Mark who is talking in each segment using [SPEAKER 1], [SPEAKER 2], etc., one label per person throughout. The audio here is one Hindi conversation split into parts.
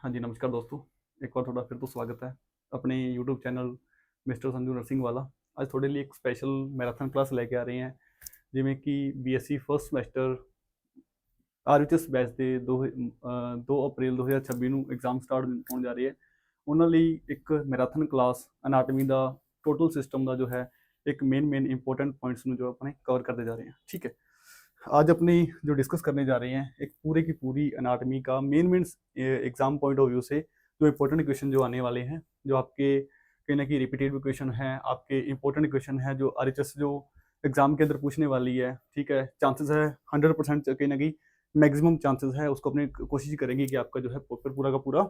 [SPEAKER 1] हाँ जी, नमस्कार दोस्तों। एक बार थोड़ा फिर तो स्वागत है अपने YouTube channel mister Sanju nursing वाला। आज थोड़े लिए एक स्पेशल मैराथन क्लास लेके आ रहे हैं जिमें कि बीएससी फर्स्ट ਸਮੈਸਟਰ ਆਰਐਚਐਸ ਬੈਚ ਦੇ 2 ਅਪ੍ਰੈਲ 2026 ਨੂੰ ਐਗਜ਼ਾਮ ਸਟਾਰਟ ਹੋਣ ਜਾ ਰਹੀ ਹੈ। ਉਹਨਾਂ ਲਈ ਇੱਕ ਮੈਰਾਥਨ ਕਲਾਸ ਅਨਾਟਮੀ ਦਾ ਟੋਟਲ ਸਿਸਟਮ ਦਾ ਜੋ है एक मेन इंपॉर्टेंट पॉइंट्स जो अपने कवर करते जा रहे हैं। ठीक है, आज अपनी जो डिस्कस करने जा रहे हैं एक पूरे की पूरी अनाटमी का main exam point of view से जो इंपॉर्टेंट क्वेश्चन जो आने वाले हैं, जो आपके कहीं ना कहीं रिपीटेड क्वेश्चन है, आपके इंपॉर्टेंट क्वेश्चन है जो आरएचएस जो एग्जाम के अंदर पूछने वाली है। ठीक है, चांसेस है 100% कहीं ना कहीं मैक्सिमम चांसेस है, उसको अपने कोशिश करेंगे कि आपका जो है पेपर पूरा का पूरा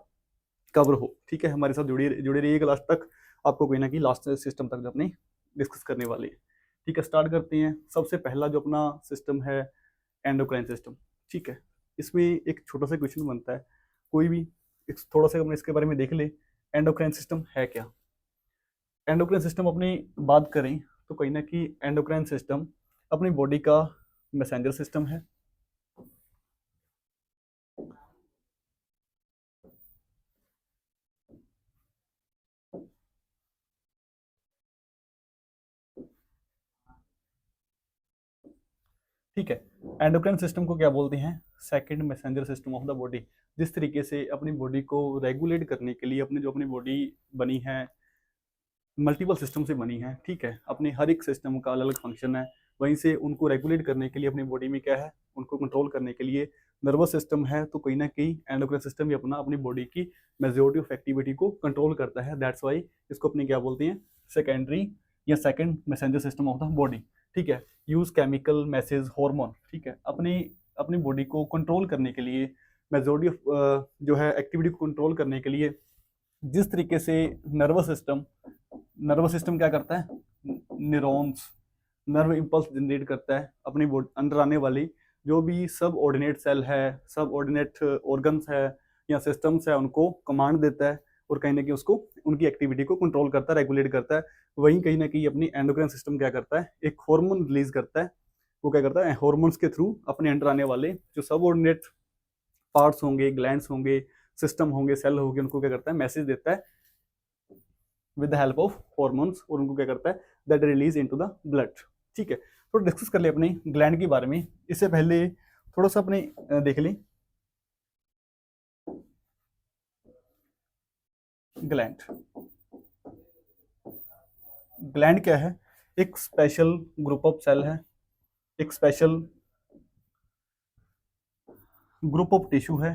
[SPEAKER 1] कवर हो। ठीक है, हमारे साथ जुड़े रहिएगा लास्ट तक, आपको कहीं ना कहीं लास्ट सिस्टम तक जो अपनी डिस्कस करने वाले हैं। ठीक है, स्टार्ट करते हैं। सबसे पहला जो अपना सिस्टम है एंडोक्राइन सिस्टम। ठीक है, इसमें एक छोटा सा क्वेश्चन बनता है, कोई भी थोड़ा सा अपने इसके बारे में देख ले, एंडोक्राइन सिस्टम है क्या। एंडोक्राइन सिस्टम अपनी बात करें तो कहीं ना कहीं एंडोक्राइन सिस्टम अपनी बॉडी का मैसेंजर सिस्टम है। ठीक है, एंडोक्राइन सिस्टम को क्या बोलते हैं, second messenger system of the body. जिस तरीके से अपनी बॉडी को रेगुलेट करने के लिए अपनी जो अपनी बॉडी बनी है मल्टीपल सिस्टम से बनी है। ठीक है, अपने हर एक सिस्टम का अलग अलग फंक्शन है, वहीं से उनको रेगुलेट करने के लिए अपनी बॉडी में क्या है, उनको कंट्रोल करने के लिए नर्वस सिस्टम है। तो कहीं ना कहीं एंडोक्राइन सिस्टम भी अपनी बॉडी की मेजोरिटी ऑफ एक्टिविटी को कंट्रोल करता है। दैट्स वाई इसको अपने क्या बोलते हैं, सेकेंडरी या second messenger system of the body. ठीक है, यूज केमिकल मैसेज हार्मोन। ठीक है, अपनी अपनी बॉडी को कंट्रोल करने के लिए मेजोरिटी ऑफ जो है एक्टिविटी को कंट्रोल करने के लिए जिस तरीके से नर्वस सिस्टम क्या करता है, न्यूरॉन्स नर्व इम्पल्स जनरेट करता है, अपनी अंदर आने वाली जो भी सब ऑर्डिनेट सेल है, सब ऑर्डिनेट ऑर्गन्स है या सिस्टम्स है, उनको कमांड देता है और कहीं ना कहीं उसको उनकी एक्टिविटी को कंट्रोल करता है, रेगुलेट करता है। वहीं कहीं ना कहीं अपनी एंडोक्राइन सिस्टम क्या करता है, एक हार्मोन रिलीज करता है। वो क्या करता है, हार्मोन्स के थ्रू अपने अंदर आने वाले जो सब ऑर्डिनेट पार्ट्स होंगे, ग्लैंड्स होंगे, सिस्टम होंगे, सेल होंगे, उनको क्या करता है, मैसेज देता है with the help of hormones, और उनको क्या करता है, that release into the blood. ठीक है, तो डिस्कस कर ले अपने ग्लैंड के बारे में। इससे पहले थोड़ा सा अपने देख लें ग्लैंड। ग्लैंड क्या है, एक स्पेशल ग्रुप ऑफ सेल है, एक स्पेशल ग्रुप ऑफ टिश्यू है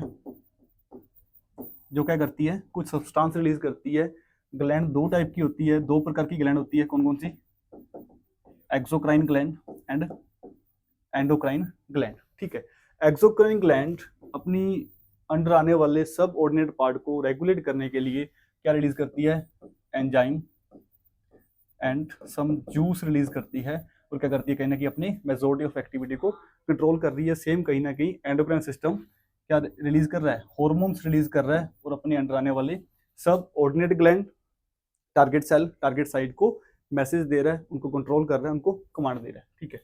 [SPEAKER 1] जो क्या करती है, कुछ सब्सटेंस रिलीज करती है। ग्लैंड दो टाइप की होती है, दो प्रकार की ग्लैंड होती है। कौन कौन सी, exocrine gland and endocrine gland. ठीक है, एक्सोक्राइन ग्लैंड अपनी अंडर आने वाले सब ऑर्डिनेट पार्ट को रेगुलेट करने के लिए क्या रिलीज करती है, enzyme and some juice release करती है, और क्या करती है, कहीं ना कहीं अपनी मेजोरिटी ऑफ एक्टिविटी को कंट्रोल कर रही है। सेम कहीं ना कहीं एंडोक्राइन सिस्टम क्या रिलीज कर रहा है, हॉर्मोन्स रिलीज कर रहा है, और अपने अंडर आने वाले subordinate gland, target cell, target site को मैसेज दे रहा है, उनको कंट्रोल कर रहा है, उनको कमांड दे रहा है। ठीक है,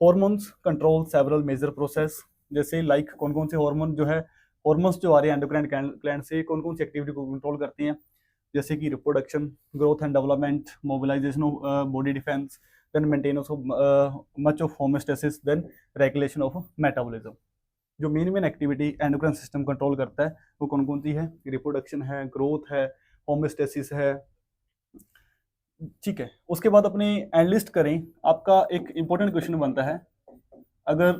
[SPEAKER 1] hormones control several major process, जैसे लाइक कौन कौन से हार्मोन जो है, हॉर्मोन्स जो आ रहे हैं एंडोक्राइन ग्लैंड से कौन कौन सी एक्टिविटी को कंट्रोल करती हैं, जैसे कि reproduction, growth and development, mobilisation of body defence, then maintenance of much of homeostasis, then regulation of metabolism. जो main activity endocrine system control करता है वो कौन कौन सी है, रिप्रोडक्शन है, ग्रोथ है, होमोस्टेसिस है। ठीक है, उसके बाद अपनी एनालिस्ट करें, आपका एक इंपॉर्टेंट क्वेश्चन बनता है, अगर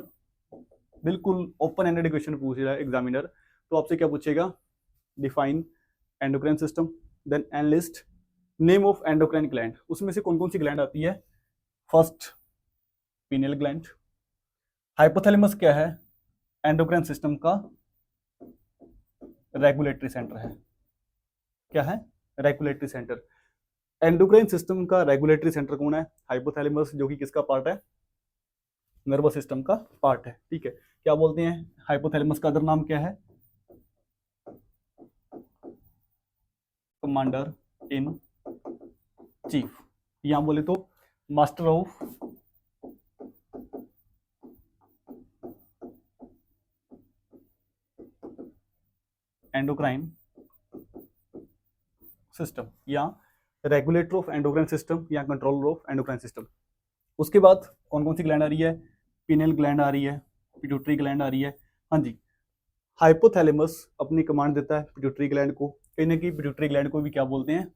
[SPEAKER 1] बिल्कुल ओपन एंडेड क्वेश्चन पूछ रहा है एग्जामिनर, तो आपसे क्या पूछेगा, define endocrine system, then enlist name of endocrine gland. उसमें से कौन कौन सी ग्लैंड आती है, फर्स्ट पीनियल ग्लैंड। हाइपोथैलेमस क्या है, एंडोक्राइन सिस्टम का रेगुलेटरी सेंटर है। क्या है, रेगुलेटरी सेंटर। एंडोक्राइन सिस्टम का रेगुलेटरी सेंटर कौन है, हाइपोथैलेमस, जो कि किसका पार्ट है, नर्वस सिस्टम का पार्ट है। ठीक है, क्या बोलते हैं, हाइपोथैलेमस का अदर नाम क्या है, कमांडर इन चीफ, यहां बोले तो मास्टर ऑफ एंडोक्राइन सिस्टम या रेगुलेटर ऑफ एंडोक्राइन सिस्टम या कंट्रोलर ऑफ एंडोक्राइन सिस्टम। उसके बाद कौन कौन सी ग्लैंड आ रही है? पिनियल ग्लैंड आ रही है, पिट्यूटरी ग्लैंड आ रही है। हाँ जी, हाइपोथैलेमस अपनी कमांड देता है पिट्यूटरी ग्लैंड को। कहीं ना कहीं पिट्यूटरी ग्लैंड को भी क्या बोलते हैं?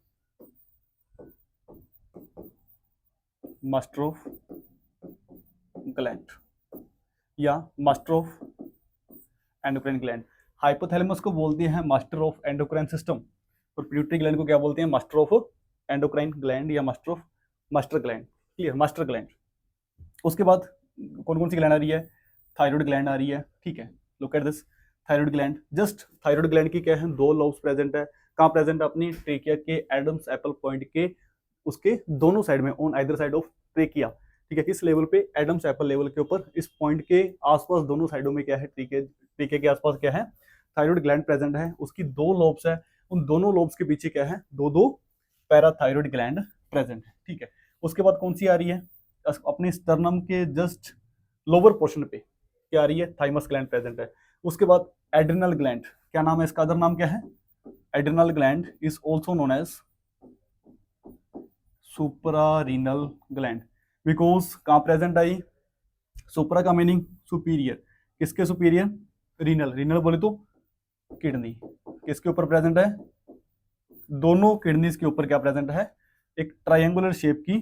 [SPEAKER 1] मास्टर ऑफ ग्लैंड या master of endocrine gland. Hypothalamus को बोलते हैं मास्टर ऑफ एंडोक्राइन सिस्टम और पिट्यूटरी ग्लैंड को क्या बोलते हैं? मास्टर ऑफ एंडोक्राइन ग्लैंड या master gland. Clear, master gland. उसके बाद कौन कौन सी ग्लैंड आ रही है? थायराइड ग्लैंड आ रही है। ठीक है, look at this thyroid gland. Just thyroid gland की क्या है? 2 लोब्स प्रेजेंट है। कहाँ प्रेजेंट है? अपनी ट्रेकिया के एडम्स एप्पल पॉइंट के उसके दोनों साइड में, on either side of trachea. ठीक है, किस लेवल पे? एडम्स एप्पल लेवल के ऊपर, इस पॉइंट के आसपास दोनों साइडों में क्या है? ट्रेकिया के आसपास क्या है? थायराइड ग्लैंड प्रेजेंट है। उसकी 2 लोब्स है, उन दोनों लोब्स के पीछे क्या है? 2 पैराथायराइड ग्लैंड प्रेजेंट है। ठीक है, उसके बाद कौन सी आ रही है? अपने स्टर्नम के जस्ट लोअर पोर्शन पे क्या आ रही है? थाइमस ग्लैंड प्रेजेंट है। उसके बाद एड्रिनल ग्लैंड, क्या नाम है इसका? अदर नाम क्या है? Adrenal gland is also known as suprarenal gland, because कहाँ प्रेजेंट आई? सुप्रा का मीनिंग सुपीरियर, किसके सुपीरियर? रीनल। रीनल बोले तो किडनी। किसके ऊपर प्रेजेंट है? दोनों किडनीज के ऊपर क्या प्रेजेंट है? एक ट्रायंगुलर शेप की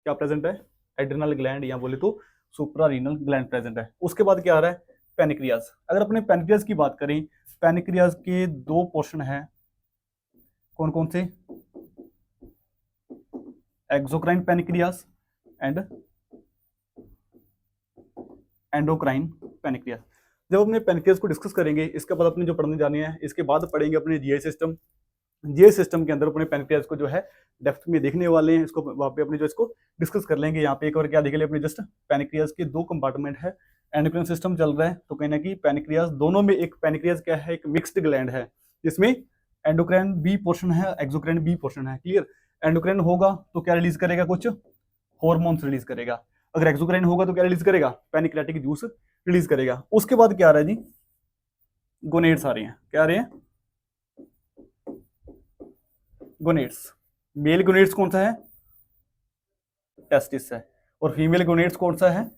[SPEAKER 1] क्या प्रेजेंट है? एड्रिनल ग्लैंड या बोले तो सुप्रारीनल ग्लैंड प्रेजेंट है। उसके बाद क्या आ रहा है? पैनक्रियाज। अगर अपने पैनक्रियाज की बात करें, पैनक्रियाज के 2 पोर्शन है। कौन कौन से? Exocrine pancreas and endocrine pancreas. जब अपने पैनक्रियाज को डिस्कस करेंगे, इसके बाद अपने जो पढ़ने जाने हैं, इसके बाद पढ़ेंगे अपने जीआई सिस्टम। जीआई सिस्टम के अंदर अपने पैनक्रियाज को जो है डेप्थ में देखने वाले हैं, इसको वहाँ पे अपने जो इसको डिस्कस कर लेंगे। यहाँ पे एक और क्या देख ले अपने जस्ट पैनक्रियाज के 2 कंपार्टमेंट है, एंडोक्राइन सिस्टम चल रहा है, तो कहीं ना कहीं पैनक्रियाज दोनों में एक पैनक्रियाज क्या है? एक मिक्स्ड ग्लैंड है, जिसमें एंडोक्राइन बी पोर्शन है, एक्सोक्राइन बी पोर्शन है। क्लियर, एंडोक्राइन होगा तो क्या रिलीज करेगा? कुछ हॉर्मोन्स रिलीज करेगा। अगर एक्सोक्राइन होगा तो क्या रिलीज करेगा? पैनक्रियाटिक जूस रिलीज करेगा। उसके बाद क्या आ रहा है जी? गोनेड्स आ रहे हैं। क्या आ रहे हैं? गोनेड्स। मेल गोनेड्स कौन सा है? टेस्टिस है। और फीमेल गोनेड्स कौन सा है?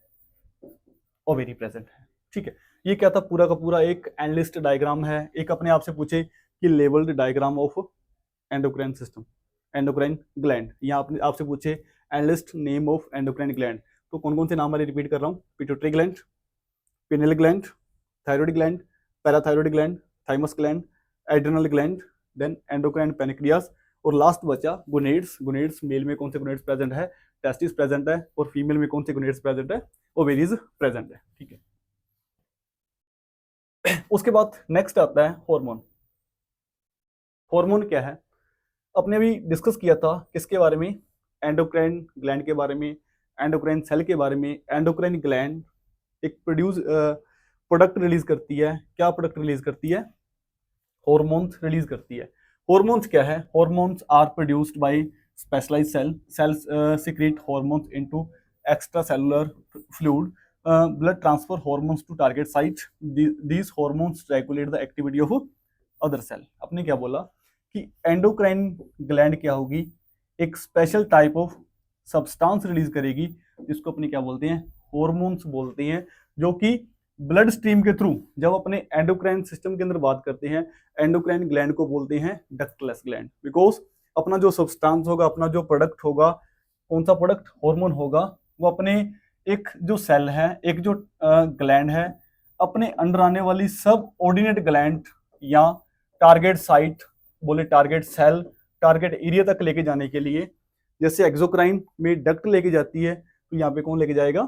[SPEAKER 1] ओवेरी प्रेजेंट है। ठीक है, ये क्या था? पूरा का पूरा एक एनलिस्ट डायग्राम है। एक अपने आप से पूछे कि labelled diagram of endocrine system, endocrine gland, या अपने आपसे पूछे enlist name of endocrine gland, तो कौन कौन से नाम वाले रिपीट कर रहा हूँ? Pituitary gland, pineal gland, thyroid gland, parathyroid gland, thymus gland, adrenal gland, then endocrine pancreas, और लास्ट बचा गोनेड्स। गोनेड्स मेल में कौन से गोनेड्स प्रेजेंट है? टेस्टिस प्रेजेंट है। और फीमेल में कौन से गोनेड्स प्रेजेंट है? ओवेरीज प्रेजेंट है। ठीक है, उसके बाद नेक्स्ट आता है हार्मोन। हार्मोन क्या है? अपने अभी डिस्कस किया था किसके बारे में? एंडोक्राइन ग्लैंड के बारे में, एंडोक्राइन सेल के बारे में। एंडोक्राइन ग्लैंड एक प्रोडक्ट रिलीज करती है। क्या प्रोडक्ट रिलीज करती है? हॉर्मोन्स रिलीज करती है। हॉर्मोन्स क्या है? Hormones are produced by specialised cells secrete hormones into extracellular fluid, blood transfer hormones to target site. These hormones regulate the activity of other cell. अपने क्या बोला कि एंडोक्राइन ग्लैंड क्या होगी? एक special type of substance release करेगी, जिसको अपने क्या बोलते हैं? हॉर्मोन्स बोलते हैं, जो कि ब्लड स्ट्रीम के थ्रू, जब अपने एंडोक्राइन सिस्टम के अंदर बात करते हैं, एंडोक्राइन ग्लैंड को बोलते हैं डक्टलेस ग्लैंड, बिकॉज अपना जो सब्सटेंस होगा, अपना जो प्रोडक्ट होगा, कौन सा प्रोडक्ट? हार्मोन होगा, वो अपने एक जो सेल है, एक जो ग्लैंड है, अपने अंडर आने वाली सब ऑर्डिनेट ग्लैंड या टारगेट साइट, बोले टारगेट सेल, टारगेट एरिया तक लेके जाने के लिए, जैसे एक्सोक्राइन में डक्ट लेके जाती है, तो यहाँ पे कौन लेके जाएगा?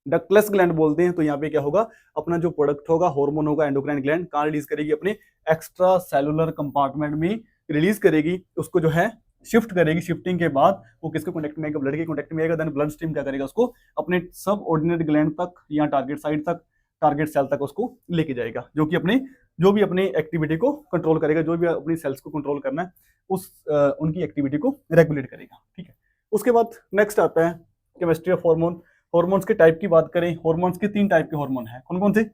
[SPEAKER 1] डक्टलेस ग्लैंड बोलते हैं। तो यहाँ पे क्या होगा? अपना जो प्रोडक्ट होगा, हार्मोन होगा, एंडोक्राइन ग्लैंड कहाँ रिलीज करेगी? अपने एक्स्ट्रा सेलुलर कंपार्टमेंट में रिलीज करेगी, उसको जो है शिफ्ट करेगी। शिफ्टिंग के बाद वो किसके कॉन्टेक्ट में आएगा? ब्लड के कॉन्टेक्ट में आएगा। देन ब्लड स्ट्रीम क्या करेगा? उसको अपने सब ऑर्डिनेट ग्लैंड तक या टारगेट साइट तक, टारगेट सेल तक उसको लेके जाएगा, जो कि अपने जो भी अपनी एक्टिविटी को कंट्रोल करेगा, जो भी अपनी सेल्स को कंट्रोल करना है, उस उनकी एक्टिविटी को रेगुलेट करेगा। ठीक है, उसके बाद नेक्स्ट आता है केमिस्ट्री ऑफ हार्मोन। हार्मोन्स के टाइप की बात करें, हार्मोन्स के 3 टाइप के हार्मोन हैं। कौन कौन से?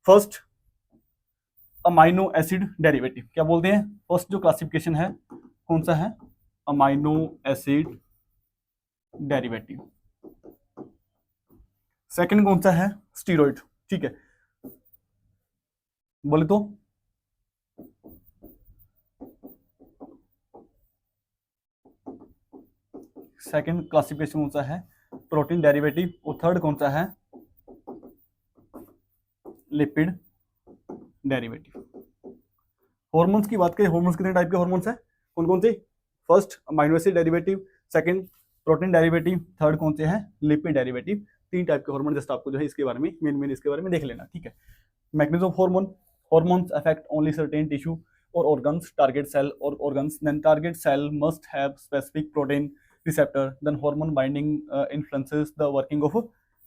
[SPEAKER 1] फर्स्ट अमाइनो एसिड डेरिवेटिव क्या बोलते हैं? फर्स्ट जो क्लासिफिकेशन है कौन सा है? Amino acid derivative. सेकंड कौन सा है? स्टीरॉइड। ठीक है, बोले तो सेकंड क्लासिफिकेशन कौन सा है? Protein derivative. और थर्ड कौन सा है? Lipid derivative. हॉर्मोन्स की बात करें, हॉर्मोन्स कितने टाइप के हॉर्मोन्स हैं? कौन कौन से? First amino acid derivative, second protein derivative, third कौन से हैं? Lipid derivative. 3 टाइप के हार्मोन जस्ट आपको जो है इसके बारे में मेन इसके बारे में देख लेना। ठीक है, mechanism of hormone. Hormones affect only certain tissue और organs, target cell or organs, then target cell must have specific protein receptor, then hormone binding influences the working of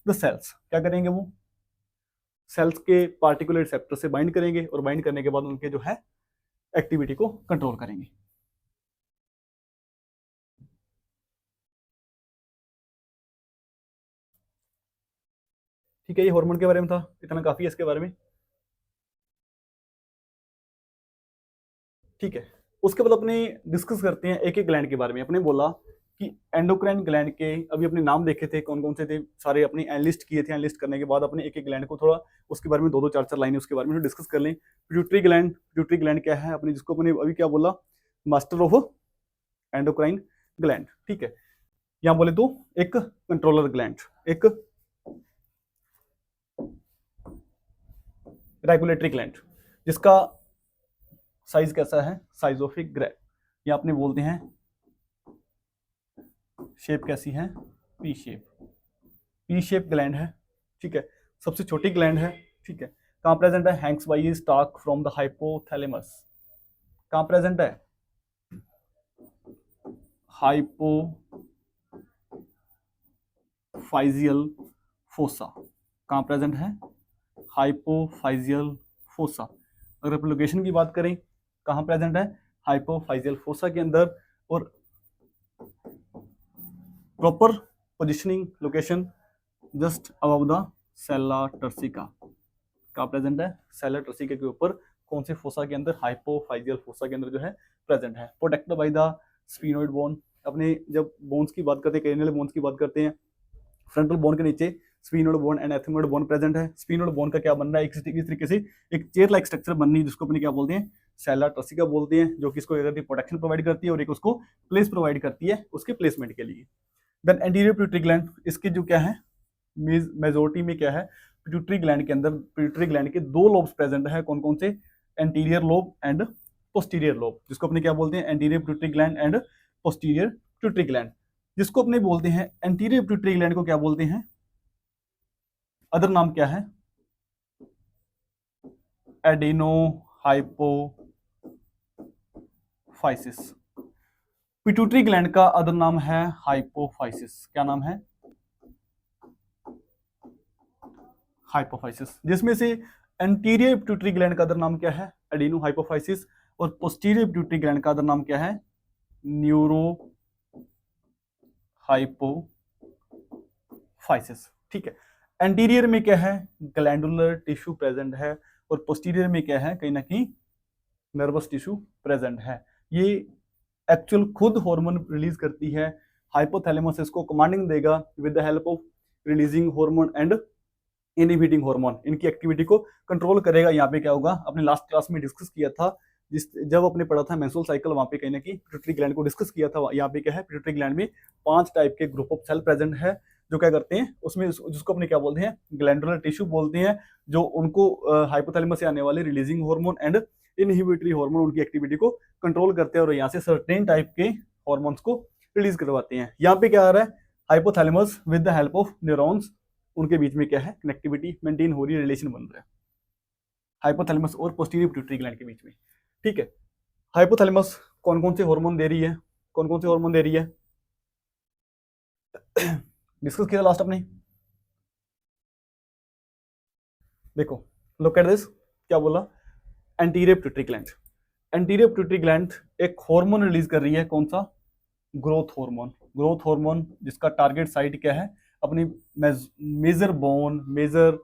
[SPEAKER 1] the cells। क्या करेंगे वो? सेल्स के पार्टिकुलर रिसेप्टर से बाइंड करेंगे और बाइंड करने के बाद उनके जो है एक्टिविटी को कंट्रोल करेंगे। ठीक है, ये हार्मोन के बारे में था, इतना काफी है इसके बारे में। ठीक है, उसके बाद अपने डिस्कस करते हैं एक एक ग्लैंड के बारे में। अपने बोला कि एंडोक्राइन ग्लैंड के अभी अपने नाम देखे थे कौन कौन से थे, सारे अपने एनलिस्ट किए थे। एनलिस्ट करने के बाद अपने एक एक ग्लैंड को थोड़ा उसके बारे में 2-2 4-4 लाइनें उसके बारे में डिस्कस कर लें। Pituitary gland. पिट्यूटरी ग्लैंड क्या है अपने, जिसको अपने अभी क्या बोला? Master of endocrine gland. ठीक है, यहाँ बोले तो एक कंट्रोलर ग्लैंड, एक रेगुलेटरी ग्लैंड, जिसका साइज कैसा है? Size of a grape. या अपने बोलते हैं शेप कैसी है? Pea shape. Pea shape gland है। ठीक है, सबसे छोटी ग्लैंड है। ठीक है, कहाँ प्रेजेंट है? Hangs by stalk from the hypothalamus. कहाँ प्रेजेंट है? Hypophyseal fossa. कहाँ प्रेजेंट है? Hypophyseal fossa. अगर आप लोकेशन की बात करें, कहाँ प्रेजेंट है? हाइपोफाइजियल फोसा के अंदर। और proper positioning location just above the sella turcica. कहाँ प्रेजेंट है? सेला टर्सिका के ऊपर। कौन से फोसा के अंदर? हाइपोफाइजियल फोसा के अंदर जो है प्रेजेंट है। Protected by the sphenoid bone. अपने जब बोन्स की बात करते हैं, क्रेनियल बोन्स की बात करते हैं, फ्रंटल बोन के नीचे sphenoid bone and ethmoid bone present है। स्फीनोइड बोन का क्या बन रहा है? इस तरीके से एक चेयर लाइक स्ट्रक्चर बन रही है, जिसको अपने क्या बोलते हैं? सेला टर्सिका बोलते हैं, जो कि इसको प्रोटेक्शन प्रोवाइड करती है और एक उसको प्लेस प्रोवाइड करती है उसके प्लेसमेंट के लिए। देन एंटीरियर पिट्यूटरी ग्लैंड, इसके जो क्या है मेजोरिटी में क्या है? पिट्यूटरी ग्लैंड के अंदर, पिट्यूटरी ग्लैंड के 2 लोब्स प्रेजेंट है। कौन कौन से? Anterior lobe and posterior lobe, जिसको अपने क्या बोलते हैं? Anterior pituitary gland and posterior pituitary gland. जिसको अपने बोलते हैं एंटीरियर पिट्यूटरी ग्लैंड को क्या बोलते हैं? अदर नाम क्या है? Adeno hypophysis. पिट्यूटरी ग्लैंड का अदर नाम है हाइपोफाइसिस। क्या नाम है? हाइपोफाइसिस। जिसमें से एंटीरियर पिट्यूटरी ग्लैंड का अदर नाम क्या है? Adeno hypophysis. और पोस्टीरियर पिट्यूटरी ग्लैंड का अदर नाम क्या है? Neuro hypophysis. ठीक है, एंटीरियर में क्या है? ग्लैंडुलर टिश्यू प्रेजेंट है। और पोस्टीरियर में क्या है? कहीं ना कहीं नर्वस टिश्यू प्रेजेंट है। ये एक्चुअल खुद हार्मोन रिलीज करती है। हाइपोथैलेमस इसको कमांडिंग देगा with the help of releasing hormone and inhibiting hormone, इनकी एक्टिविटी को कंट्रोल करेगा। यहाँ पे क्या होगा? अपने लास्ट क्लास में डिस्कस किया था, जब अपने पढ़ा था मेंस्ट्रुअल साइकिल, वहां पे कहीं ना कहीं पिट्यूटरी ग्लैंड को डिस्कस किया था। यहाँ पे क्या है? पिट्यूटरी ग्लैंड में 5 टाइप के ग्रुप ऑफ सेल प्रेजेंट है, जो क्या करते हैं उसमें, जिसको अपने क्या बोलते हैं? ग्लैंडुलर टिश्यू बोलते हैं, जो उनको हाइपोथैलेमस से आने वाले releasing hormone and inhibitory hormone उनकी एक्टिविटी को कंट्रोल करते हैं और यहाँ से सर्टेन टाइप के हार्मोन्स को रिलीज करवाते हैं। यहाँ पे क्या आ रहा है? Hypothalamus with the help of neurons, उनके बीच में क्या है? कनेक्टिविटी मेंटेन हो रही है, रिलेशन बन रहा है हाइपोथैलेमस और पोस्टीरियर पिट्यूटरी ग्लैंड के बीच में। ठीक है, हाइपोथैलेमस कौन कौन से हार्मोन दे रही है? कौन कौन से हार्मोन दे रही है? डिस्कस किया लास्ट अपने। देखो, लुक एट दिस, क्या बोला? Anterior pituitary gland. Anterior pituitary gland एक हार्मोन रिलीज कर रही है। कौन सा? Growth hormone. ग्रोथ हार्मोन जिसका टारगेट साइट क्या है? अपनी मेजर बोन, मेजर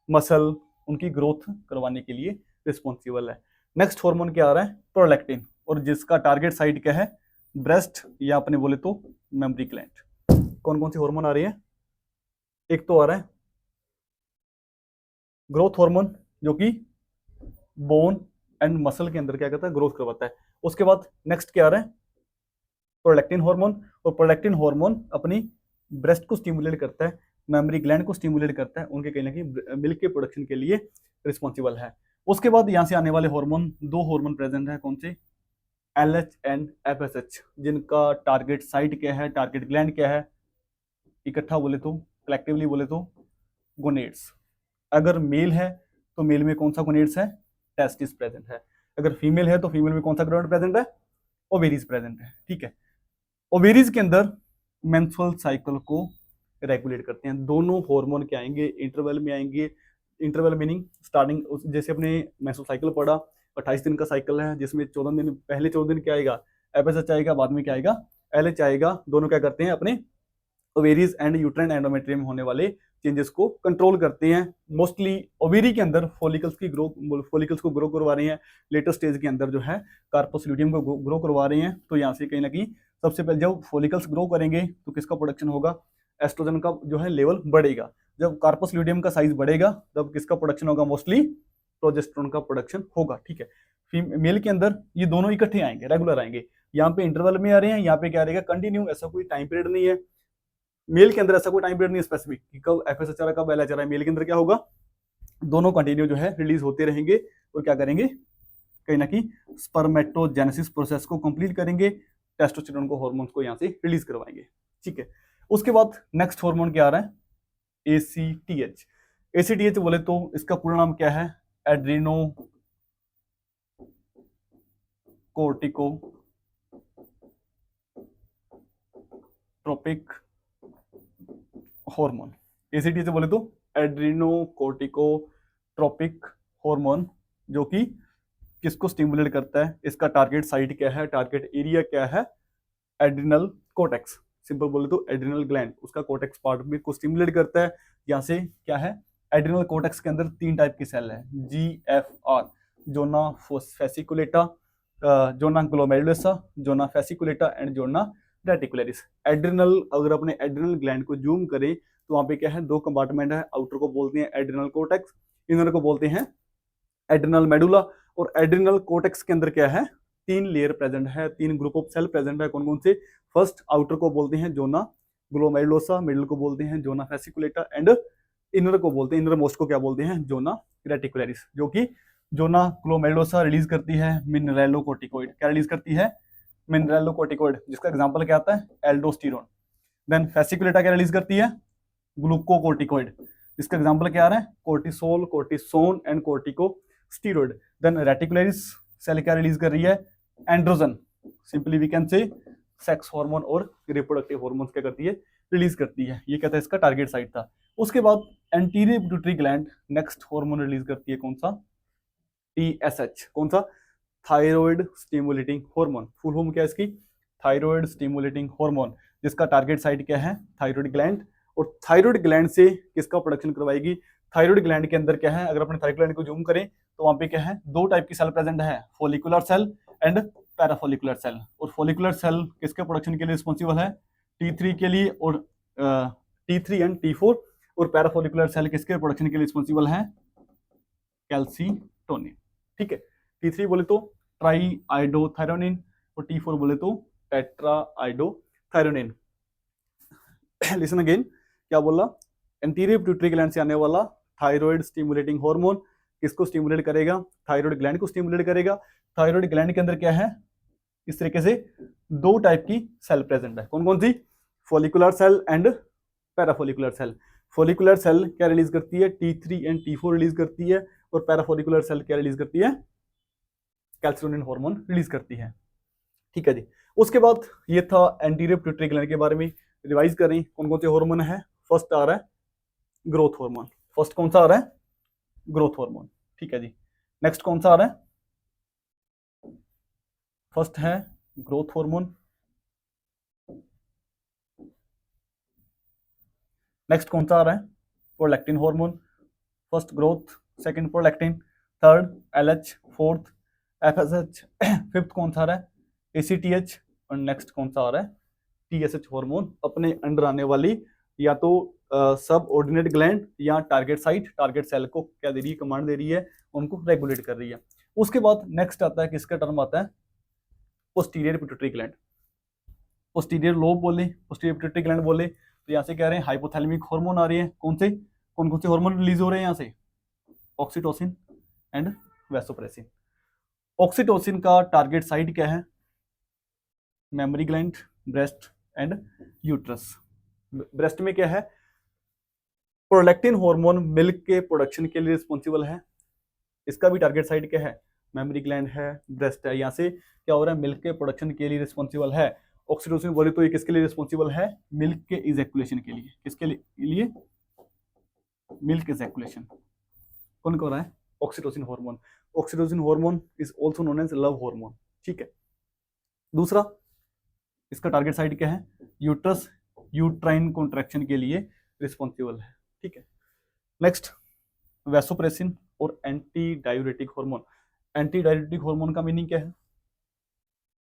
[SPEAKER 1] मसल, उनकी ग्रोथ करवाने के लिए रिस्पॉन्सिबल है। नेक्स्ट हार्मोन क्या आ रहा है, प्रोलैक्टिन, और जिसका टारगेट साइट क्या है, ब्रेस्ट या अपने बोले तो मेमरी ग्लैंड। कौन कौन सी हार्मोन आ रही है, एक तो आ रहा है ग्रोथ हार्मोन जो कि बोन एंड मसल के अंदर क्या करता है, ग्रोथ करवाता है। उसके बाद नेक्स्ट क्या आ रहा है, प्रोलैक्टिन हार्मोन, और प्रोलैक्टिन हार्मोन अपनी ब्रेस्ट को स्टिमुलेट करता है, मेमरी ग्लैंड को स्टिमुलेट करता है, उनके कहीं ना कहीं मिल्क के प्रोडक्शन के लिए रिस्पॉन्सिबल है। उसके बाद यहाँ से आने वाले हार्मोन, दो हार्मोन प्रेजेंट है, कौन से, LH एंड FSH, जिनका टारगेट साइट क्या है, टारगेट ग्लैंड क्या है, इकट्ठा बोले तो, कलेक्टिवली बोले तो गोनेड्स। अगर मेल है तो मेल में कौन सा गोनेड्स है, टेस्टिस प्रेजेंट है। अगर फीमेल है तो फीमेल में कौन सा गोनेड प्रेजेंट है, ओवेरीज प्रेजेंट है। ठीक है, ओवेरीज के अंदर मेंस्ट्रुअल साइकिल को रेगुलेट करते हैं। दोनों हार्मोन क्या आएंगे, इंटरवल में आएंगे। इंटरवल मीनिंग स्टार्टिंग, जैसे अपने मेंस्ट्रुअल साइकिल पढ़ा, 28 दिन का साइकिल है, जिसमें 14 दिन, पहले 14 दिन क्या आएगा, FSH आएगा, बाद में क्या आएगा, LH आएगा। दोनों क्या करते हैं, अपने ओवेरीज एंड यूट्राइन एंडोमेट्रियम में होने वाले चेंजेस को कंट्रोल करते हैं। मोस्टली ओवेरी के अंदर फॉलिकल्स की ग्रो, फॉलिकल्स को ग्रो करवा रहे हैं। लेटेस्ट स्टेज के अंदर जो है कार्पस ल्यूटियम को ग्रो करवा रहे हैं। तो यहाँ से कहीं ना कहीं सबसे पहले जब फॉलिकल्स ग्रो करेंगे तो किसका प्रोडक्शन होगा, एस्ट्रोजन का जो है लेवल बढ़ेगा। जब कार्पस ल्यूटियम का साइज बढ़ेगा तब किसका प्रोडक्शन होगा, मोस्टली प्रोजेस्टेरोन का प्रोडक्शन होगा। ठीक है, मेल के अंदर ये दोनों इकट्ठे आएंगे, रेगुलर आएंगे। यहाँ पे इंटरवल में आ रहे हैं, यहाँ पे क्या रहेगा, कंटिन्यू, ऐसा कोई टाइम पीरियड नहीं है। मेल के अंदर ऐसा कोई टाइम पीरियड नहीं स्पेसिफिक कि कब FSH आ रहा है, कब LH आ रहा है। मेल के अंदर क्या होगा, दोनों कंटिन्यू जो है रिलीज होते रहेंगे, और क्या करेंगे, कहीं ना कहीं स्पर्मेटोजेनेसिस प्रोसेस को कंप्लीट करेंगे, टेस्टोस्टेरोन को, हार्मोन्स को यहाँ से रिलीज करवाएंगे। ठीक है, उसके बाद नेक्स्ट हार्मोन क्या आ रहा है, ACTH। ACTH बोले तो इसका पूरा नाम क्या है, एड्रीनो कोर्टिकोट्रोपिक हार्मोन। ACTH बोले तो एड्रीनोकोर्टिकोट्रोपिक हार्मोन, जो कि किसको स्टिमुलेट करता है, इसका टारगेट साइट क्या है, टारगेट एरिया क्या है, एड्रिनल कोर्टेक्स। सिंपल बोले तो एड्रिनल ग्लैंड, उसका कोर्टेक्स पार्ट में को स्टिमुलेट करता है। यहाँ से क्या है, एड्रिनल कोर्टेक्स के अंदर 3 टाइप की सेल है, GFR, zona fasciculata, zona glomerulosa, zona fasciculata and zona reticularis. Adrenal, अगर अपने एड्रिनल ग्लैंड को जूम करें तो वहां पे क्या है, 2 कंपार्टमेंट है। आउटर को बोलते हैं एड्रिनल कोर्टेक्स, इनर को बोलते हैं एड्रिनल मेडुला। और एड्रिनल कोर्टेक्स के अंदर क्या है, 3 लेयर प्रेजेंट है, 3 ग्रुप ऑफ सेल प्रेजेंट है। कौन कौन से, फर्स्ट आउटर को बोलते हैं जोना ग्लोमेरुलोसा, मिडिल को बोलते हैं जोना फेसिकुलेटा, एंड इनर को बोलते हैं, इनर मोस्ट को क्या बोलते हैं, जोना रेटिकुलरिस। जो कि जोना ग्लोमेरुलोसा रिलीज करती है मिनरेलोकोर्टिकोइड। क्या रिलीज करती है, मिनरेलोकोर्टिकोइड, जिसका एग्जांपल क्या आता है, एल्डोस्टेरोन। देन फेसिकुलेटा क्या रिलीज करती है, ग्लूकोकोर्टिकोइड, जिसका एग्जांपल क्या आ रहा है, cortisol, cortisone and corticosteroid. Then reticularis cell क्या रिलीज कर रही है, androgen, simply we can say sex hormone और रिप्रोडक्टिव हार्मोन्स क्या करती है, रिलीज करती है। ये कहता है इसका टारगेट साइट था। उसके बाद anterior pituitary gland next hormone release करती है, कौन सा, TSH। कौन सा, thyroid stimulating hormone. Full form क्या है इसकी, थायराइड स्टिमुलेटिंग हार्मोन, जिसका टारगेट साइट क्या है, थायराइड ग्लैंड। और थायराइड ग्लैंड से किसका प्रोडक्शन करवाएगी, थायराइड ग्लैंड के अंदर क्या है, अगर अपने थायराइड ग्लैंड को जूम करें तो वहां पे क्या है, 2 टाइप की सेल प्रेजेंट है, follicular cell and parafollicular cell. और फॉलिकुलर सेल किसके प्रोडक्शन के लिए रिस्पॉन्सिबल है, T3 के लिए, और T3 एंड T4। और पैराफॉलिकुलर सेल किसके प्रोडक्शन के लिए रिस्पॉन्सिबल है, कैल्सीटोनिन। ठीक है, T3 बोले तो ट्राई आइडोथायरोनिन, और T4 बोले तो टेट्रा आइडोथायरोनिन। लिसन अगेन, क्या बोला, एंटीरियर पिट्यूटरी ग्लैंड से आने वाला थायराइड स्टिमुलेटिंग हार्मोन किसको स्टिमुलेट करेगा, थायराइड ग्लैंड को स्टिमुलेट करेगा। थायराइड ग्लैंड के अंदर क्या है, इस तरीके से 2 टाइप की सेल प्रेजेंट है। कौन कौन सी, follicular cell and parafollicular cell. Follicular cell क्या रिलीज करती है, T3 एंड T4 रिलीज करती है। और पैराफॉलिकुलर सेल क्या रिलीज करती है, कैल्सिटोनिन हार्मोन रिलीज करती है। ठीक है जी, उसके बाद ये था एंटीरियर पिट्यूटरी ग्लैंड के बारे में। रिवाइज करें, कौन कौन से हार्मोन है, फर्स्ट आ रहा है ग्रोथ हार्मोन। फर्स्ट कौन सा आ रहा है, ग्रोथ हार्मोन। ठीक है जी, नेक्स्ट कौन सा आ रहा है, फर्स्ट है ग्रोथ हार्मोन। नेक्स्ट कौन सा आ रहा है, prolactin hormone. First growth, second prolactin, third LH, fourth FSH, fifth कौन सा आ रहा है ACTH, और नेक्स्ट कौन सा आ रहा है TSH हार्मोन, अपने अंडर आने वाली या तो सब ऑर्डिनेट ग्लैंड या टारगेट साइट, टारगेट सेल को क्या दे रही है, कमांड दे रही है, उनको रेगुलेट कर रही है। उसके बाद नेक्स्ट आता है, किसका टर्म आता है, posterior pituitary gland. Posterior lobe बोले, पोस्टीरियर पिट्यूटरी ग्लैंड बोले, तो यहाँ से कह रहे हैं हाइपोथैलेमिक हार्मोन आ रही है, कौन कौन से हार्मोन रिलीज हो रहे हैं यहाँ से, ऑक्सीटोसिन एंड वैसोप्रेसिन। ऑक्सीटोसिन का टारगेट साइट क्या है, memory gland, breast and uterus. Breast में क्या है, प्रोलैक्टिन हार्मोन मिल्क के प्रोडक्शन के लिए रिस्पॉन्सिबल है, इसका भी टारगेट साइट क्या है, मेमोरी ग्लैंड है, ब्रेस्ट है। यहाँ से क्या हो रहा है, मिल्क के प्रोडक्शन के लिए रिस्पॉन्सिबल है। ऑक्सीटोसिन बोले तो ये किसके लिए रिस्पॉन्सिबल है, मिल्क के इजैकुलेशन के लिए, किसके लिए, मिल्क इजैकुलेशन। कौन कर रहा है, oxytocin hormone. Oxytocin hormone is also known as love hormone, ठीक है। दूसरा, इसका टारगेट साइट क्या है, यूट्रस, यूट्राइन कॉन्ट्रैक्शन के लिए रिस्पॉन्सिबल है, ठीक है। नेक्स्ट, वैसोप्रेसिन और anti diuretic hormone. Anti diuretic hormone का मीनिंग क्या है,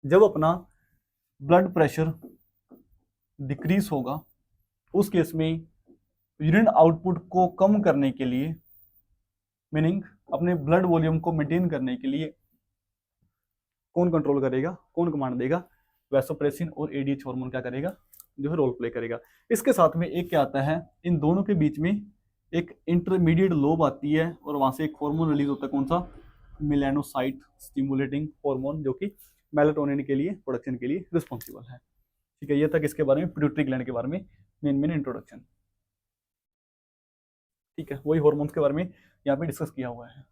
[SPEAKER 1] जब अपना ब्लड प्रेशर डिक्रीज होगा उस केस में यूरिन आउटपुट को कम करने के लिए, मीनिंग अपने ब्लड वॉल्यूम को मेंटेन करने के लिए कौन कंट्रोल करेगा, कौन कमांड देगा, वैसोप्रेसिन और एडीएच हार्मोन क्या करेगा, जो है रोल प्ले करेगा। इसके साथ में एक क्या आता है, इन दोनों के बीच में एक इंटरमीडिएट लोब आती है और वहां से एक हार्मोन रिलीज होता है, कौन सा, मेलानोसाइट स्टिमुलेटिंग हार्मोन, जो कि मेलाटोनिन के लिए प्रोडक्शन के लिए रिस्पॉन्सिबल है, ठीक है। ये था किसके बारे में, पिट्यूटरी ग्लैंड के बारे में मेन इंट्रोडक्शन, ठीक है। वही हार्मोन्स के बारे में यहाँ पे डिस्कस किया हुआ है।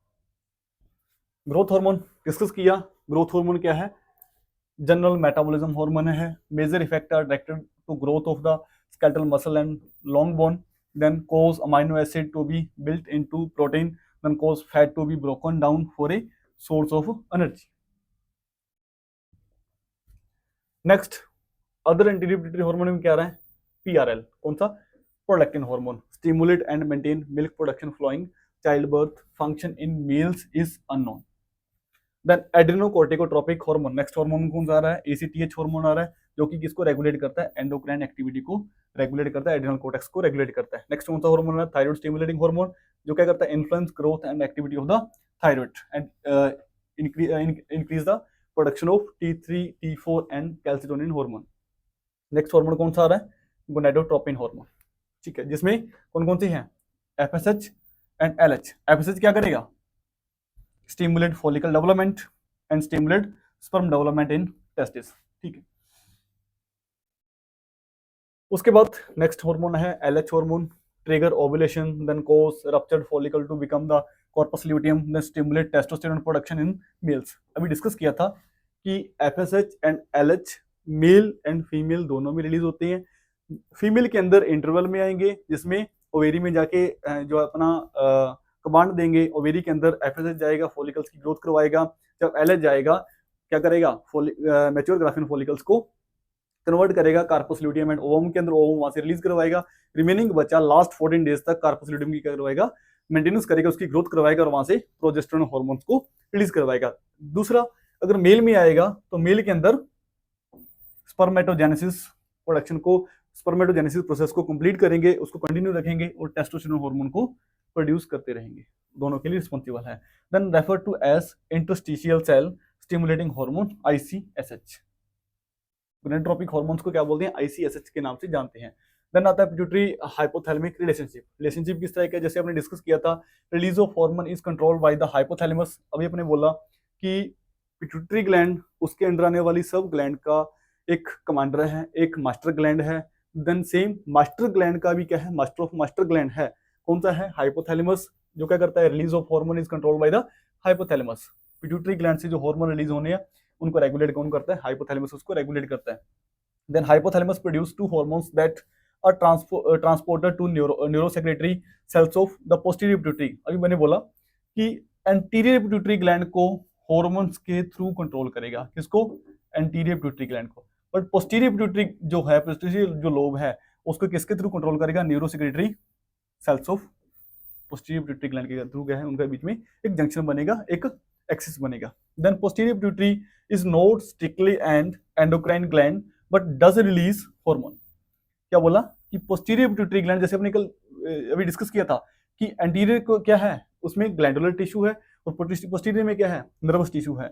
[SPEAKER 1] ग्रोथ हार्मोन डिस्कस किया। ग्रोथ हार्मोन क्या है, जनरल मेटाबॉलिज्म हार्मोन है। Major effect are directed to growth of the skeletal muscle and long bone, then cause amino acid to be built into protein, then cause fat to be broken down for a source of energy. Next, other anterior pituitary hormone में क्या आ रहा है, PRL, कौन सा, prolactin hormone, stimulate and maintain milk production following childbirth, function in males is unknown. Then adrenocorticotropic hormone, next hormone कौन सा आ रहा है, ACTH हार्मोन आ रहा है, जो कि किसको रेगुलेट करता है, एंडोक्राइन एक्टिविटी को रेगुलेट करता है, एड्रिनल कोर्टेक्स को रेगुलेट करता है। नेक्स्ट कौन सा हार्मोन है, थायराइड स्टिमुलेटिंग हार्मोन, जो क्या करता है, influence growth and activity of the thyroid and increase the production of T3, T4 and calcitonin hormone. Next hormone कौन सा आ रहा है, गोनाडोट्रोपिन हार्मोन, ठीक है, जिसमें कौन कौन सी हैं, FSH एंड LH। FSH क्या करेगा, stimulate follicle development and stimulate sperm development in testis, ठीक है। उसके बाद नेक्स्ट हार्मोन है LH hormone, trigger ovulation, then cause ruptured follicle to become the corpus luteum, then stimulate testosterone production in males. अभी डिस्कस किया था कि FSH and LH male and female दोनों में रिलीज होते हैं। फीमेल के अंदर इंटरवल में आएंगे, जिसमें ओवेरी में जाके जो अपना कमांड देंगे, ओवेरी के अंदर FSH जाएगा, फॉलिकल्स की ग्रोथ करवाएगा। जब LH जाएगा क्या करेगा, मैच्योर ग्राफिन फॉलिकल्स को कन्वर्ट करेगा कार्पस ल्यूटियम एंड ओवम के अंदर, ओवम वहां से रिलीज करवाएगा। रिमेनिंग बचा लास्ट 14 डेज तक कार्पस ल्यूटियम की क्या करवाएगा, मेंटेनेंस करेगा, उसकी ग्रोथ करवाएगा और वहां से प्रोजेस्टेरोन हार्मोन्स को रिलीज करवाएगा। दूसरा, अगर मेल में आएगा तो मेल के अंदर स्पर्मेटोजेनेसिस प्रोडक्शन को, स्पर्मेटोजेनेसिस प्रोसेस को कंप्लीट करेंगे, उसको कंटिन्यू रखेंगे और टेस्टोस्टेरोन हार्मोन को प्रोड्यूस करते रहेंगे, दोनों के लिए रिस्पॉन्सिबल है। Then refer to as interstitial cell stimulating hormone, ICSH। Gonadotropic hormones को क्या बोलते हैं, ICSH के नाम से जानते हैं। देन आता है पिट्यूटरी हाइपोथैलेमिक रिलेशनशिप। रिलेशनशिप किस तरह का, जैसे आपने डिस्कस किया था, release of hormone is controlled by the hypothalamus. अभी अपने बोला कि पिट्यूटरी ग्लैंड, उसके अंडर आने वाली सब ग्लैंड का एक कमांडर है, एक मास्टर ग्लैंड है। देन सेम मास्टर ग्लैंड का भी क्या है, मास्टर ऑफ मास्टर ग्लैंड है, कौन सा है, हाइपोथैलेमस, जो क्या करता है, release of hormone is controlled by the hypothalamus. Pituitary gland से जो हार्मोन रिलीज होने हैं उनको रेगुलेट कौन करता है, हाइपोथैलेमस उसको रेगुलेट करता है। Then hypothalamus produce two hormones that are transported to neurosecretory cells of the posterior pituitary. अभी मैंने बोला कि एंटीरियर पिट्यूटरी ग्लैंड को हार्मोन्स के थ्रू कंट्रोल करेगा, किसको, एंटीरियर पिट्यूटरी ग्लैंड को। बट पोस्टीरियर पिट्यूटरी जो है, पोस्टीरियर जो लोब है, उसको किसके थ्रू कंट्रोल करेगा, neurosecretory cells of posterior pituitary gland के थ्रू क्या है, उनके बीच में एक जंक्शन बनेगा, एक एक्सिस बनेगा। Then posterior pituitary is not strictly and endocrine gland but does release hormone. क्या बोला कि पोस्टीरियर पिट्यूटरी ग्लैंड, जैसे अपने कल अभी डिस्कस किया था कि एंटीरियर को क्या है, उसमें ग्लैंडुलर टिश्यू है और पोस्टीरियर में क्या है, नर्वस टिश्यू है।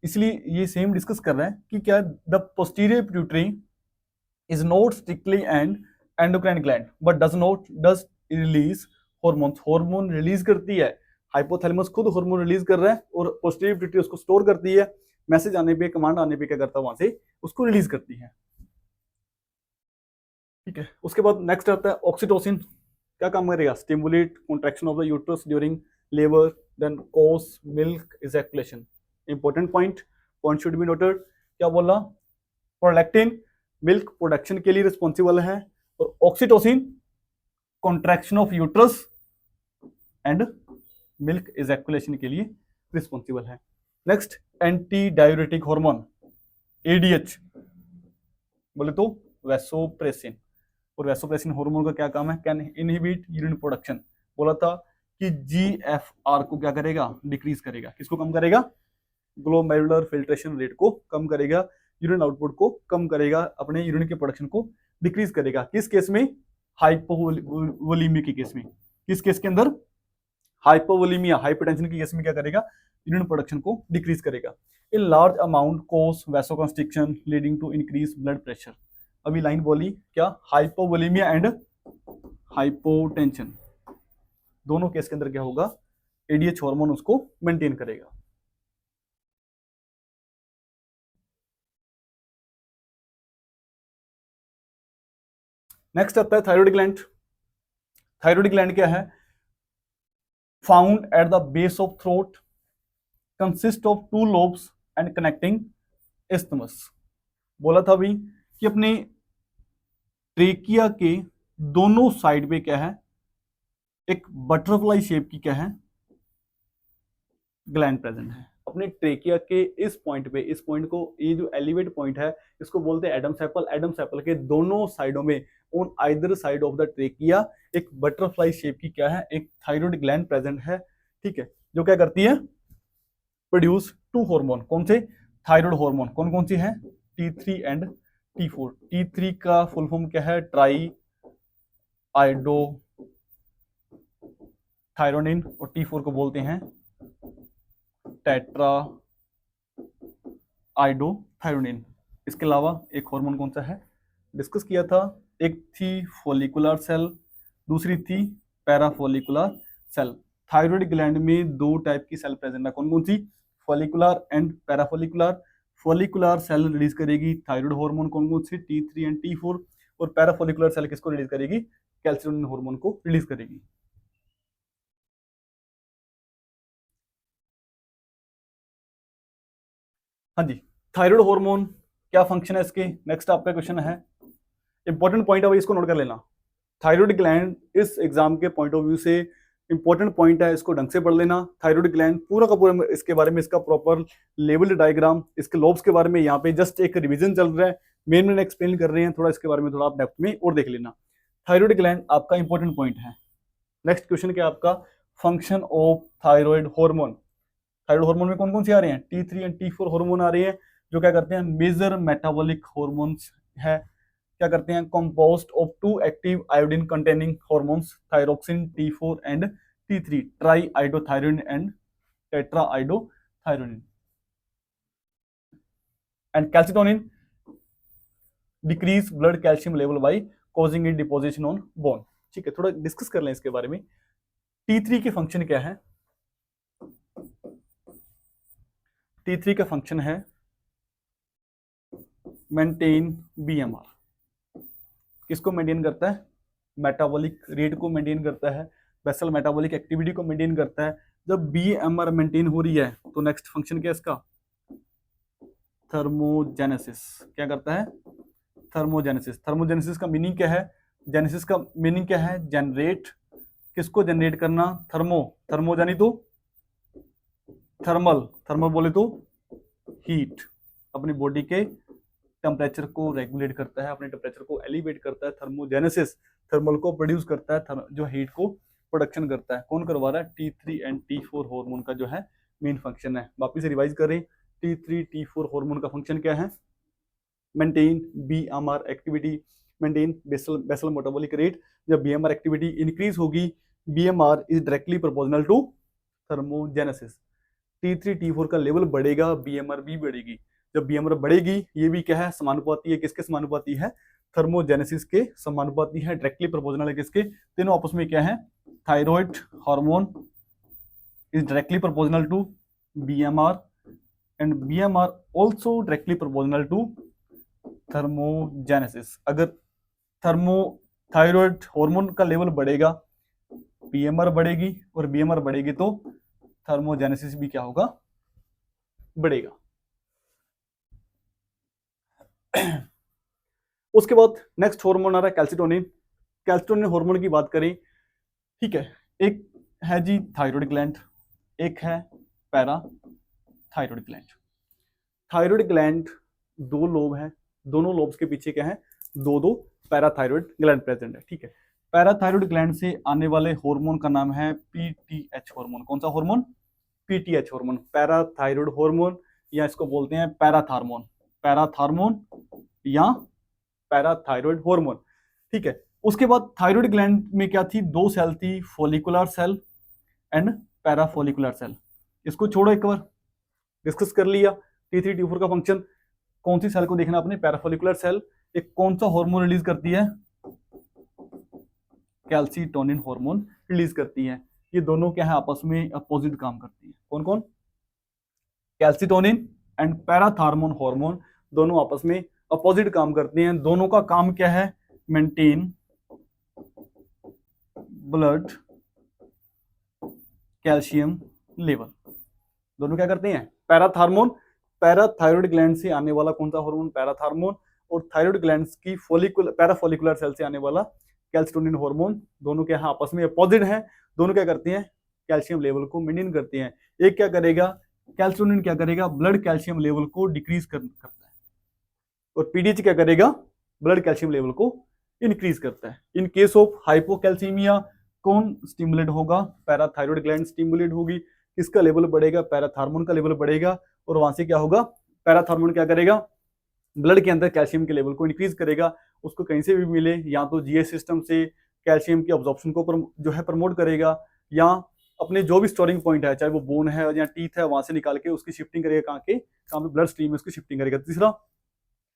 [SPEAKER 1] इसलिए ये सेम डिस्कस कर रहे हैं कि क्या the posterior pituitary is not strictly and endocrine gland but does release hormones. Hormone release करती है, हाइपोथैलेमस खुद हार्मोन रिलीज कर रहा है और पोस्टीरियर पिट्यूटरी उसको स्टोर करती है, मैसेज आने पे, कमांड आने पे क्या करता है, वहां से उसको रिलीज करती है। ठीक है, उसके बाद नेक्स्ट आता है ऑक्सीटोसिन। क्या काम करेगा, stimulate contraction of the uterus during labour, then cause milk ejaculation. Important point should be noted. क्या बोला, प्रोलैक्टिन मिल्क प्रोडक्शन के लिए रिस्पॉन्सिबल है और oxytocin contraction of uterus and milk ejaculation के लिए रिस्पॉन्सिबल है। Next anti diuretic hormone ADH बोले तो वैसोप्रेसिन। और वैसोप्रेसिन हार्मोन का क्या काम है, कैन इनहिबिट यूरिन प्रोडक्शन। बोला था कि जीएफआर को क्या करेगा, डिक्रीज करेगा। किसको कम करेगा, ग्लोमेरुलर फिल्ट्रेशन रेट को कम करेगा, यूरिन आउटपुट को कम करेगा, अपने यूरिन के प्रोडक्शन को डिक्रीज करेगा। किस केस में, हाइपोवोलीमिया के केस में। किस केस के अंदर, हाइपोवोलीमिया, हाइपरटेंशन के केस में क्या करेगा, यूरिन प्रोडक्शन को डिक्रीज करेगा। In large amount cause vasoconstriction leading to increase blood pressure. अभी लाइन बोली क्या, हाइपोवोलीमिया एंड हाइपोटेंशन, दोनों केस के अंदर क्या होगा, एडीएच हार्मोन उसको मेंटेन करेगा। नेक्स्ट आता है थायराइड ग्लैंड। थायराइड ग्लैंड क्या है, found at the base of throat, consist of 2 lobes and connecting isthmus. बोला था अभी कि अपने ट्रेकिया के दोनों साइड पे क्या है, एक बटरफ्लाई शेप की क्या है, ग्लैंड प्रेजेंट है। अपने ट्रेकिया के इस पॉइंट पे, इस पॉइंट को, ये जो एलिवेट पॉइंट है, इसको बोलते हैं एडम्स एप्पल। एडम्स एप्पल के दोनों साइडों में, on either side of the trachea, एक बटरफ्लाई शेप की क्या है, एक थायराइड ग्लैंड प्रेजेंट है। ठीक है, जो क्या करती है, प्रोड्यूस 2 हार्मोन। कौन से, थायराइड हार्मोन। कौन कौन सी है, T3 एंड T4। T3 का फुल फॉर्म क्या है, ट्राई आइडो थायरोनिन, और T4 को बोलते हैं टेट्रा आइडोथायरोनिन। इसके अलावा एक हार्मोन कौन सा है, डिस्कस किया था, एक थी फॉलिकुलर सेल, दूसरी थी पैराफॉलिकुलर सेल। थायराइड ग्लैंड में 2 टाइप की सेल प्रेजेंट है। कौन कौन सी, follicular and parafollicular. Follicular cell release करेगी थायराइड हार्मोन कौन कौन सी, T3 एंड T4, और पैराफॉलिकुलर सेल किसको रिलीज करेगी, कैल्सिटोनिन हार्मोन को रिलीज करेगी। हाँ जी, थायराइड हार्मोन क्या फंक्शन है इसके, नेक्स्ट आपका क्वेश्चन है। इंपॉर्टेंट पॉइंट है भाई, इसको नोट कर लेना। थायराइड ग्लैंड इस एग्जाम के पॉइंट ऑफ व्यू से इंपॉर्टेंट पॉइंट है, इसको ढंग से पढ़ लेना। थायराइड ग्लैंड पूरा का पूरा, इसके बारे में इसका प्रॉपर लेवल्ड डायग्राम, इसके लोब्स के बारे में यहाँ पे जस्ट एक रिवीजन चल रहा है, मेन एक्सप्लेन कर रहे हैं, थोड़ा इसके बारे में थोड़ा आप डेप्थ में और देख लेना। थायराइड ग्लैंड आपका इंपॉर्टेंट पॉइंट है। नेक्स्ट क्वेश्चन क्या आपका, function of thyroid hormone. Thyroid hormone में कौन कौन से आ रहे हैं, T3 एंड T4 हार्मोन आ रहे हैं, जो क्या करते हैं, मेजर मेटाबॉलिक हार्मोन्स है। क्या करते हैं, composed of 2 active iodine containing hormones, thyroxine T4 and T3, try iodothyronine and tetra iodothyronine. And calcitonin decrease blood calcium level by causing it deposition on bone. ठीक है, थोड़ा डिस्कस कर लें इसके बारे में। T3 के फंक्शन क्या है, T3 का फंक्शन है मेंटेन BMR। किसको मेंटेन करता है, मेटाबॉलिक रेट को मेंटेन करता है, बेसल मेटाबॉलिक एक्टिविटी को मेंटेन करता है। जब BMR मेंटेन हो रही है तो नेक्स्ट फंक्शन क्या है इसका, थर्मोजेनेसिस। क्या करता है, थर्मोजेनेसिस। थर्मोजेनेसिस का मीनिंग क्या है, जेनेसिस का मीनिंग क्या है, जनरेट। किसको जनरेट करना, थर्मो, थर्मो जानी तो थर्मल, थर्मल बोले तो हीट। अपनी बॉडी के टेम्परेचर को रेगुलेट करता है, अपने टेम्परेचर को एलिवेट करता है। थर्मोजेनेसिस थर्मल को प्रोड्यूस करता है, जो हीट को प्रोडक्शन करता है। कौन करवा रहा है, T3 एंड T4 हार्मोन का जो है मेन फंक्शन है। वापिस से रिवाइज करें, T3 T4 हार्मोन का फंक्शन क्या है? Maintain BMR activity, maintain basal metabolic rate. जब BMR एक्टिविटी इंक्रीज होगी, BMR is directly proportional to thermogenesis. T3 T4 का लेवल बढ़ेगा, BMR भी बढ़ेगी। जब BMR बढ़ेगी, ये भी क्या है? समानुपाती है। किसके समानुपाती है? थर्मोजेनेसिस के समानुपाती है, डायरेक्टली प्रोपोर्शनल है। किसके? तीनों आपस में क्या है? Thyroid hormone is directly proportional to BMR and BMR also directly proportional to thermogenesis. अगर थायराइड हार्मोन का लेवल बढ़ेगा, BMR बढ़ेगी, और BMR बढ़ेगी तो थर्मोजेनेसिस भी क्या होगा? बढ़ेगा। उसके बाद नेक्स्ट हार्मोन आ रहा है कैल्सिटोनिन। कैल्सिटोनिन हार्मोन की बात करें, ठीक है, एक है जी थायराइड ग्लैंड, एक है पैराथायराइड ग्लैंड। थायराइड ग्लैंड दो लोब है, दोनों लोब्स के पीछे क्या है? दो दो पैराथायराइड ग्लैंड प्रेजेंट है, ठीक है। पैराथायराइड ग्लैंड से आने वाले हार्मोन का नाम है PTH हार्मोन। कौन सा hormone? PTH hormone, parathyroid hormone, या इसको बोलते हैं पैराथार्मोन, पैराथार्मोन या पैराथायराइड हार्मोन, ठीक है। उसके बाद थायराइड ग्लैंड में क्या थी? दो सेल थी, follicular cell and parafollicular cell. इसको छोड़ो, एक बार डिस्कस कर लिया। T3 T4 का फंक्शन, कौन सी सेल को देखना आपने? Parafollicular cell. एक कौन सा हार्मोन रिलीज करती है? कैल्सिटोनिन हार्मोन रिलीज करती है। ये दोनों क्या है? आपस में अपोजिट काम करती है। कौन कौन? कैल्सिटोनिन एंड पैराथार्मोन हार्मोन दोनों आपस में अपोजिट काम करते हैं। दोनों का काम क्या है? Maintain blood calcium level. दोनों क्या करते हैं? पैराथार्मोन, पैराथायराइड ग्लैंड से आने वाला कौन सा हार्मोन? पैराथार्मोन, और थायराइड ग्लैंड की पैराफॉलिकुलर सेल से आने वाला कैल्सिटोनिन हार्मोन, दोनों क्या है? आपस में अपोजिट हैं। दोनों क्या करते हैं? कैल्शियम लेवल को मेंटेन करते हैं। एक क्या करेगा? कैल्सिटोनिन क्या करेगा? ब्लड कैल्शियम लेवल को डिक्रीज करता है, और PTH क्या करेगा? ब्लड कैल्शियम लेवल को इंक्रीज करता है। इन केस ऑफ हाइपोकैल्सीमिया कौन स्टिमुलेट होगा? पैराथायराइड ग्लैंड स्टिमुलेट होगी। किसका लेवल बढ़ेगा? पैराथार्मोन का लेवल बढ़ेगा, और वहां से क्या होगा? पैराथार्मोन क्या करेगा? ब्लड के अंदर कैल्शियम के लेवल को इंक्रीज करेगा। उसको कहीं से भी मिले, या तो GI सिस्टम से कैल्शियम की अब्जॉर्प्शन को जो है प्रमोट करेगा, या अपने जो भी स्टोरिंग पॉइंट है, चाहे वो बोन है या टीथ है, वहां से निकाल के उसकी शिफ्टिंग करेगा। कहाँ पे? ब्लड स्ट्रीम में उसकी शिफ्टिंग करेगा। तीसरा,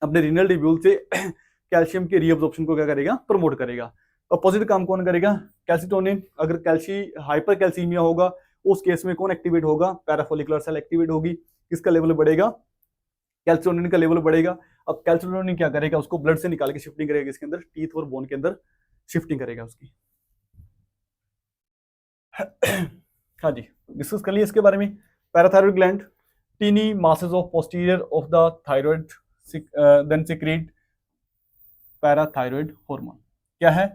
[SPEAKER 1] अपने रीनल ट्यूब्यूल से कैल्शियम के रीअब्जॉर्प्शन को क्या करेगा? प्रमोट करेगा। अपोजिट काम कौन करेगा? कैल्सिटोनिन। अगर हाइपर कैल्सीमिया होगा, उस केस में कौन एक्टिवेट होगा? पैराफॉलिकुलर सेल एक्टिवेट होगी। किसका लेवल बढ़ेगा? कैल्सिटोनिन का लेवल बढ़ेगा। अब कैल्सिटोनिन क्या करेगा? उसको ब्लड से निकाल के शिफ्टिंग करेगा, इसके अंदर टीथ और बोन के अंदर शिफ्टिंग करेगा उसकी। हाँ जी, डिस्कस कर लिया इसके बारे में। Parathyroid gland, tiny masses of posterior of the thyroid then secrete parathyroid hormone. क्या है?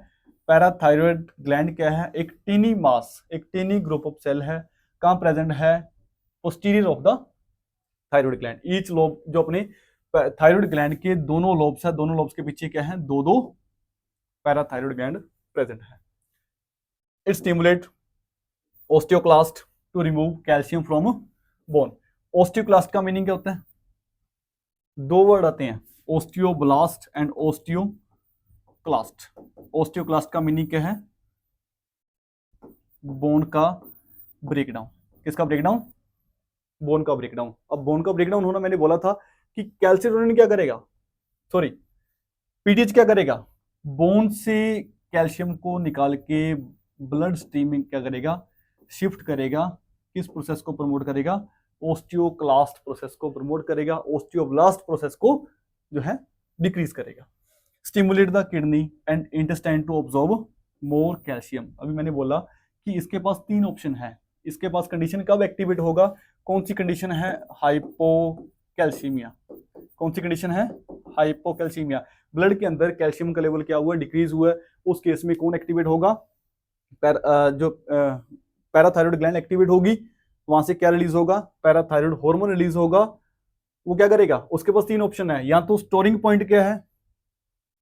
[SPEAKER 1] पैराथायराइड ग्लैंड क्या है? एक टीनी मास, एक टीनी ग्रुप ऑफ सेल है। कहाँ प्रेजेंट है? Posterior of the thyroid gland. Each lobe, जो अपने थायराइड ग्लैंड के दोनों लोब्स है, दोनों लोब्स के पीछे क्या है? दो दो पैराथायराइड ग्लैंड प्रेजेंट है। It stimulate osteoclast to remove calcium from bone. Osteoclast का मीनिंग क्या होता है? दो वर्ड आते हैं, ओस्टियोब्लास्ट एंड ओस्टियोक्लास्ट। ओस्टियोक्लास्ट का मीनिंग क्या है? बोन का ब्रेकडाउन। किसका ब्रेकडाउन? बोन का ब्रेकडाउन। अब बोन का ब्रेकडाउन होना, मैंने बोला था कि कैल्सिटोनिन क्या करेगा? सॉरी, PTH क्या करेगा? बोन से कैल्शियम को निकाल के ब्लड स्ट्रीम में क्या करेगा? शिफ्ट करेगा। किस प्रोसेस को प्रमोट करेगा? ओस्टियोक्लास्ट प्रोसेस को प्रमोट करेगा। ओस्टियोब्लास्ट प्रोसेस को जो है डिक्रीज करेगा। Stimulate the kidney and intestine to absorb more calcium. अभी मैंने बोला कि इसके पास तीन ऑप्शन है। इसके पास कंडीशन कब एक्टिवेट होगा? कौन सी कंडीशन है? हाइपोकैल्सीमिया। कौन सी कंडीशन है? हाइपोकैल्सीमिया। ब्लड के अंदर कैल्शियम का लेवल क्या हुआ? डिक्रीज हुआ। उस केस में कौन एक्टिवेट होगा? पैराथायराइड ग्लैंड एक्टिवेट होगी। वहां से क्या रिलीज होगा? पैराथायराइड हार्मोन रिलीज होगा। वो क्या करेगा? उसके पास तीन ऑप्शन है, या तो स्टोरिंग पॉइंट क्या है,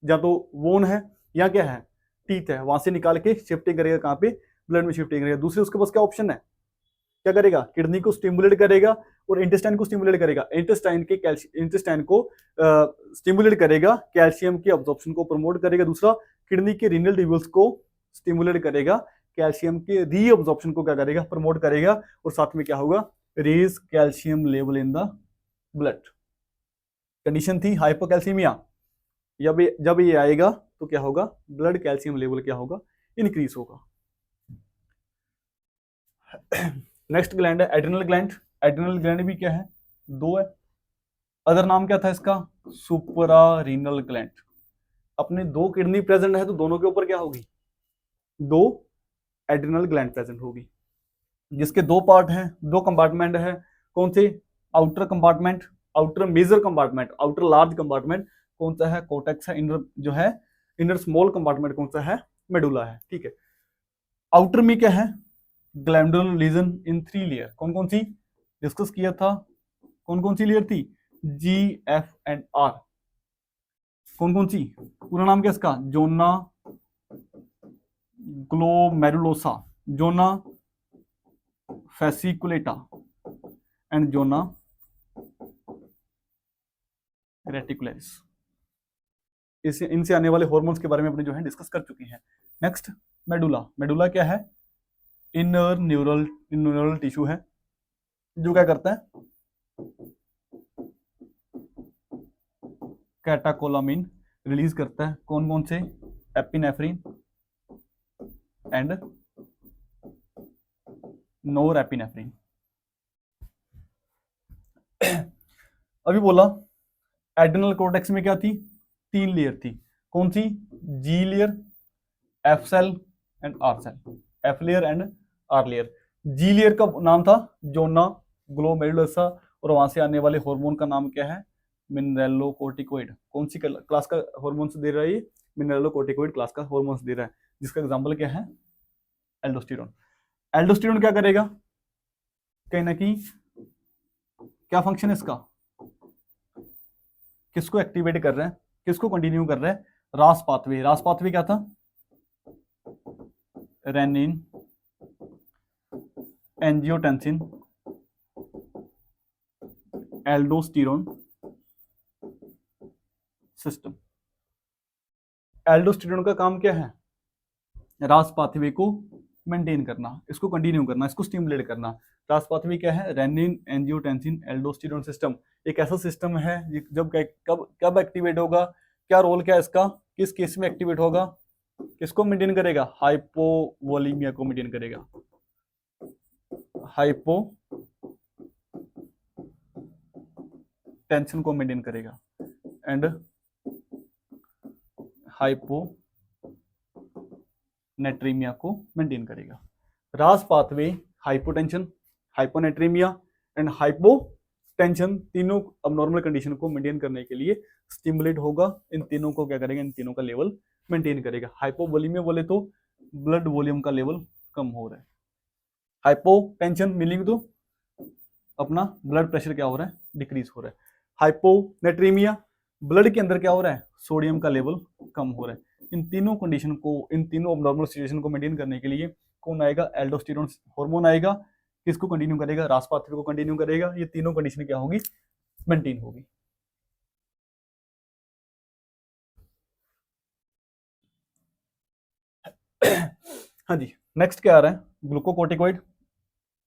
[SPEAKER 1] या तो बोन है, या क्या है? टीथ है। वहां से निकाल के शिफ्टिंग करेगा। कहां पे? ब्लड में शिफ्टिंग करेगा। दूसरे उसके पास क्या ऑप्शन है? क्या करेगा, किडनी को स्टिमुलेट करेगा और इंटेस्टाइन को स्टिमुलेट करेगा। इंटेस्टाइन को स्टिमुलेट करेगा, कैल्शियम की अब्जॉर्प्शन को प्रमोट करेगा। दूसरा, किडनी के रीनल ट्यूब्यूल्स को स्टिमुलेट करेगा, कैल्शियम के रीअब्जॉर्प्शन को क्या करेगा, प्रमोट करेगा। और साथ में क्या होगा, raise calcium level in the blood. Condition थी हाइपोकैल्सीमिया, जब ये आएगा तो क्या होगा, ब्लड कैल्शियम लेवल क्या होगा, इंक्रीज होगा। नेक्स्ट ग्लैंड है एड्रिनल ग्लैंड। एड्रिनल ग्लैंड भी क्या है, दो है। अदर नाम क्या था इसका, सुपरारीनल ग्लैंड। अपने दो किडनी प्रेजेंट है तो दोनों के ऊपर क्या होगी, दो एड्रिनल ग्लैंड प्रेजेंट होगी, जिसके दो पार्ट हैं, दो कंपार्टमेंट है। कौन से, outer compartment, outer major compartment, outer large compartment कौन सा है, कोर्टेक्स है। इनर जो है, इनर स्मॉल कंपार्टमेंट कौन सा है, मेडुला है। ठीक है, आउटर में क्या है, ग्लैंडुलर लीजन इन 3 लेयर। कौन कौन सी डिस्कस किया था, कौन कौन सी लेयर थी, जी, एफ एंड आर। कौन कौन सी, पूरा नाम क्या इसका, zona glomerulosa, zona fasciculata and zona reticularis. इससे इनसे आने वाले हॉर्मोन्स के बारे में अपने जो है डिस्कस कर चुके हैं। Next, medulla. मेडुला क्या है, इनर न्यूरल टिश्यू है, जो क्या करता है, कैटाकोलामिन रिलीज करता है। कौन कौन से, एपिनेफ्रिन एंड नोरेपिनेफ्रिन। अभी बोला एड्रिनल कोर्टेक्स में क्या थी, 3 लेयर थी। कौन सी, G layer, F cell and R cell, F layer and R layer. G layer का नाम था जोना ग्लोमेरुलोसा, और वहां से आने वाले हार्मोन का नाम क्या है, मिनरेलोकोर्टिकोइड। कौन सी क्लास का हार्मोन्स दे रहा है ये, मिनरेलोकोर्टिकोइड क्लास का हार्मोन्स दे रहा है, जिसका एग्जांपल क्या है, एल्डोस्टेरोन। एल्डोस्टेरोन क्या करेगा, कहीं ना कहीं क्या फंक्शन है इसका, किसको एक्टिवेट कर रहा है, किसको कंटिन्यू कर रहा है, रास पाथवे। रास पाथवे क्या था, renin, angiotensin, aldosterone system. Aldosterone का काम क्या है, रास पाथवे को मेंटेन करना, इसको कंटिन्यू करना, इसको स्टिमुलेट करना। रास पाथवे क्या है, रेनिन, एंजियोटेंसिन, एल्डोस्टेरोन सिस्टम। एक ऐसा सिस्टम है जब कब कब एक्टिवेट होगा, क्या रोल क्या है इसका, किस केस में एक्टिवेट होगा, किसको मेंटेन करेगा, हाइपोवोलीमिया को मेंटेन करेगा, हाइपो टेंशन को मेंटेन करेगा एंड हाइपोनेट्रीमिया को मेंटेन करेगा। रास pathway hypotension, hyponatraemia and hypotension तीनों अबनॉर्मल कंडीशन को मेंटेन करने के लिए स्टिमुलेट होगा। इन तीनों को क्या करेगा, इन तीनों का लेवल मेंटेन करेगा। हाइपोवोलीमिया बोले तो ब्लड वॉल्यूम का लेवल कम हो रहा है, हाइपोटेंशन मीनिंग तो अपना ब्लड प्रेशर क्या हो रहा है, डिक्रीज हो रहा है। हाइपोनेट्रीमिया, ब्लड के अंदर क्या हो रहा है, सोडियम का लेवल कम हो रहा है। इन तीनों कंडीशन को, इन तीनों अबनॉर्मल सिचुएशन को मेंटेन करने के लिए कौन आएगा, एल्डोस्टेरोन हार्मोन आएगा। किसको कंटिन्यू करेगा, रास पाथवे को कंटिन्यू करेगा। ये तीनों कंडीशन क्या होगी, मेंटेन होगी। हाँ जी, नेक्स्ट क्या आ रहा है, ग्लूकोकोर्टिकोइड।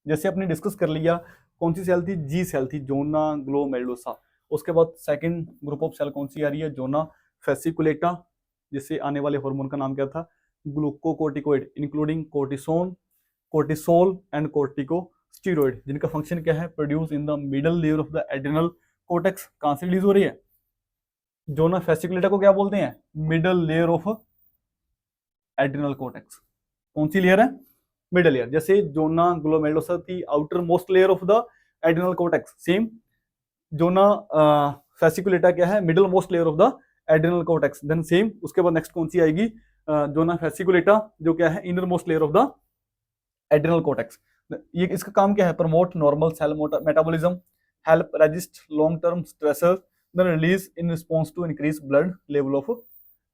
[SPEAKER 1] जैसे अपने डिस्कस कर लिया, कौन सी सेल थी, जी सेल थी, जोना ग्लोमेरुलोसा। उसके बाद सेकंड ग्रुप ऑफ सेल कौन सी आ रही है, जोना फैसिकुलेटा। जिससे आने वाले हार्मोन का नाम क्या था, glucocorticoid, including cortisol and corticosteroid, जिनका फंक्शन क्या है, produce in the middle layer of the adrenal cortex. कहां से रिलीज हो रही है, जोना फैसिकुलेटा को क्या बोलते हैं, middle layer of adrenal cortex. कौन सी लेयर है, मिडल लेयर। जैसे जोना ग्लोमेरुलोसा थी outer most layer of the adrenal cortex, same zona fasciculata क्या है, middle most layer of the adrenal cortex. Then same उसके बाद नेक्स्ट कौन सी आएगी, जोना फैसिकुलेटा, जो क्या है inner most layer of the adrenal cortex. ये इसका काम क्या है, promote normal cell metabolism, help resist long term stressor, then release in response to increase blood level of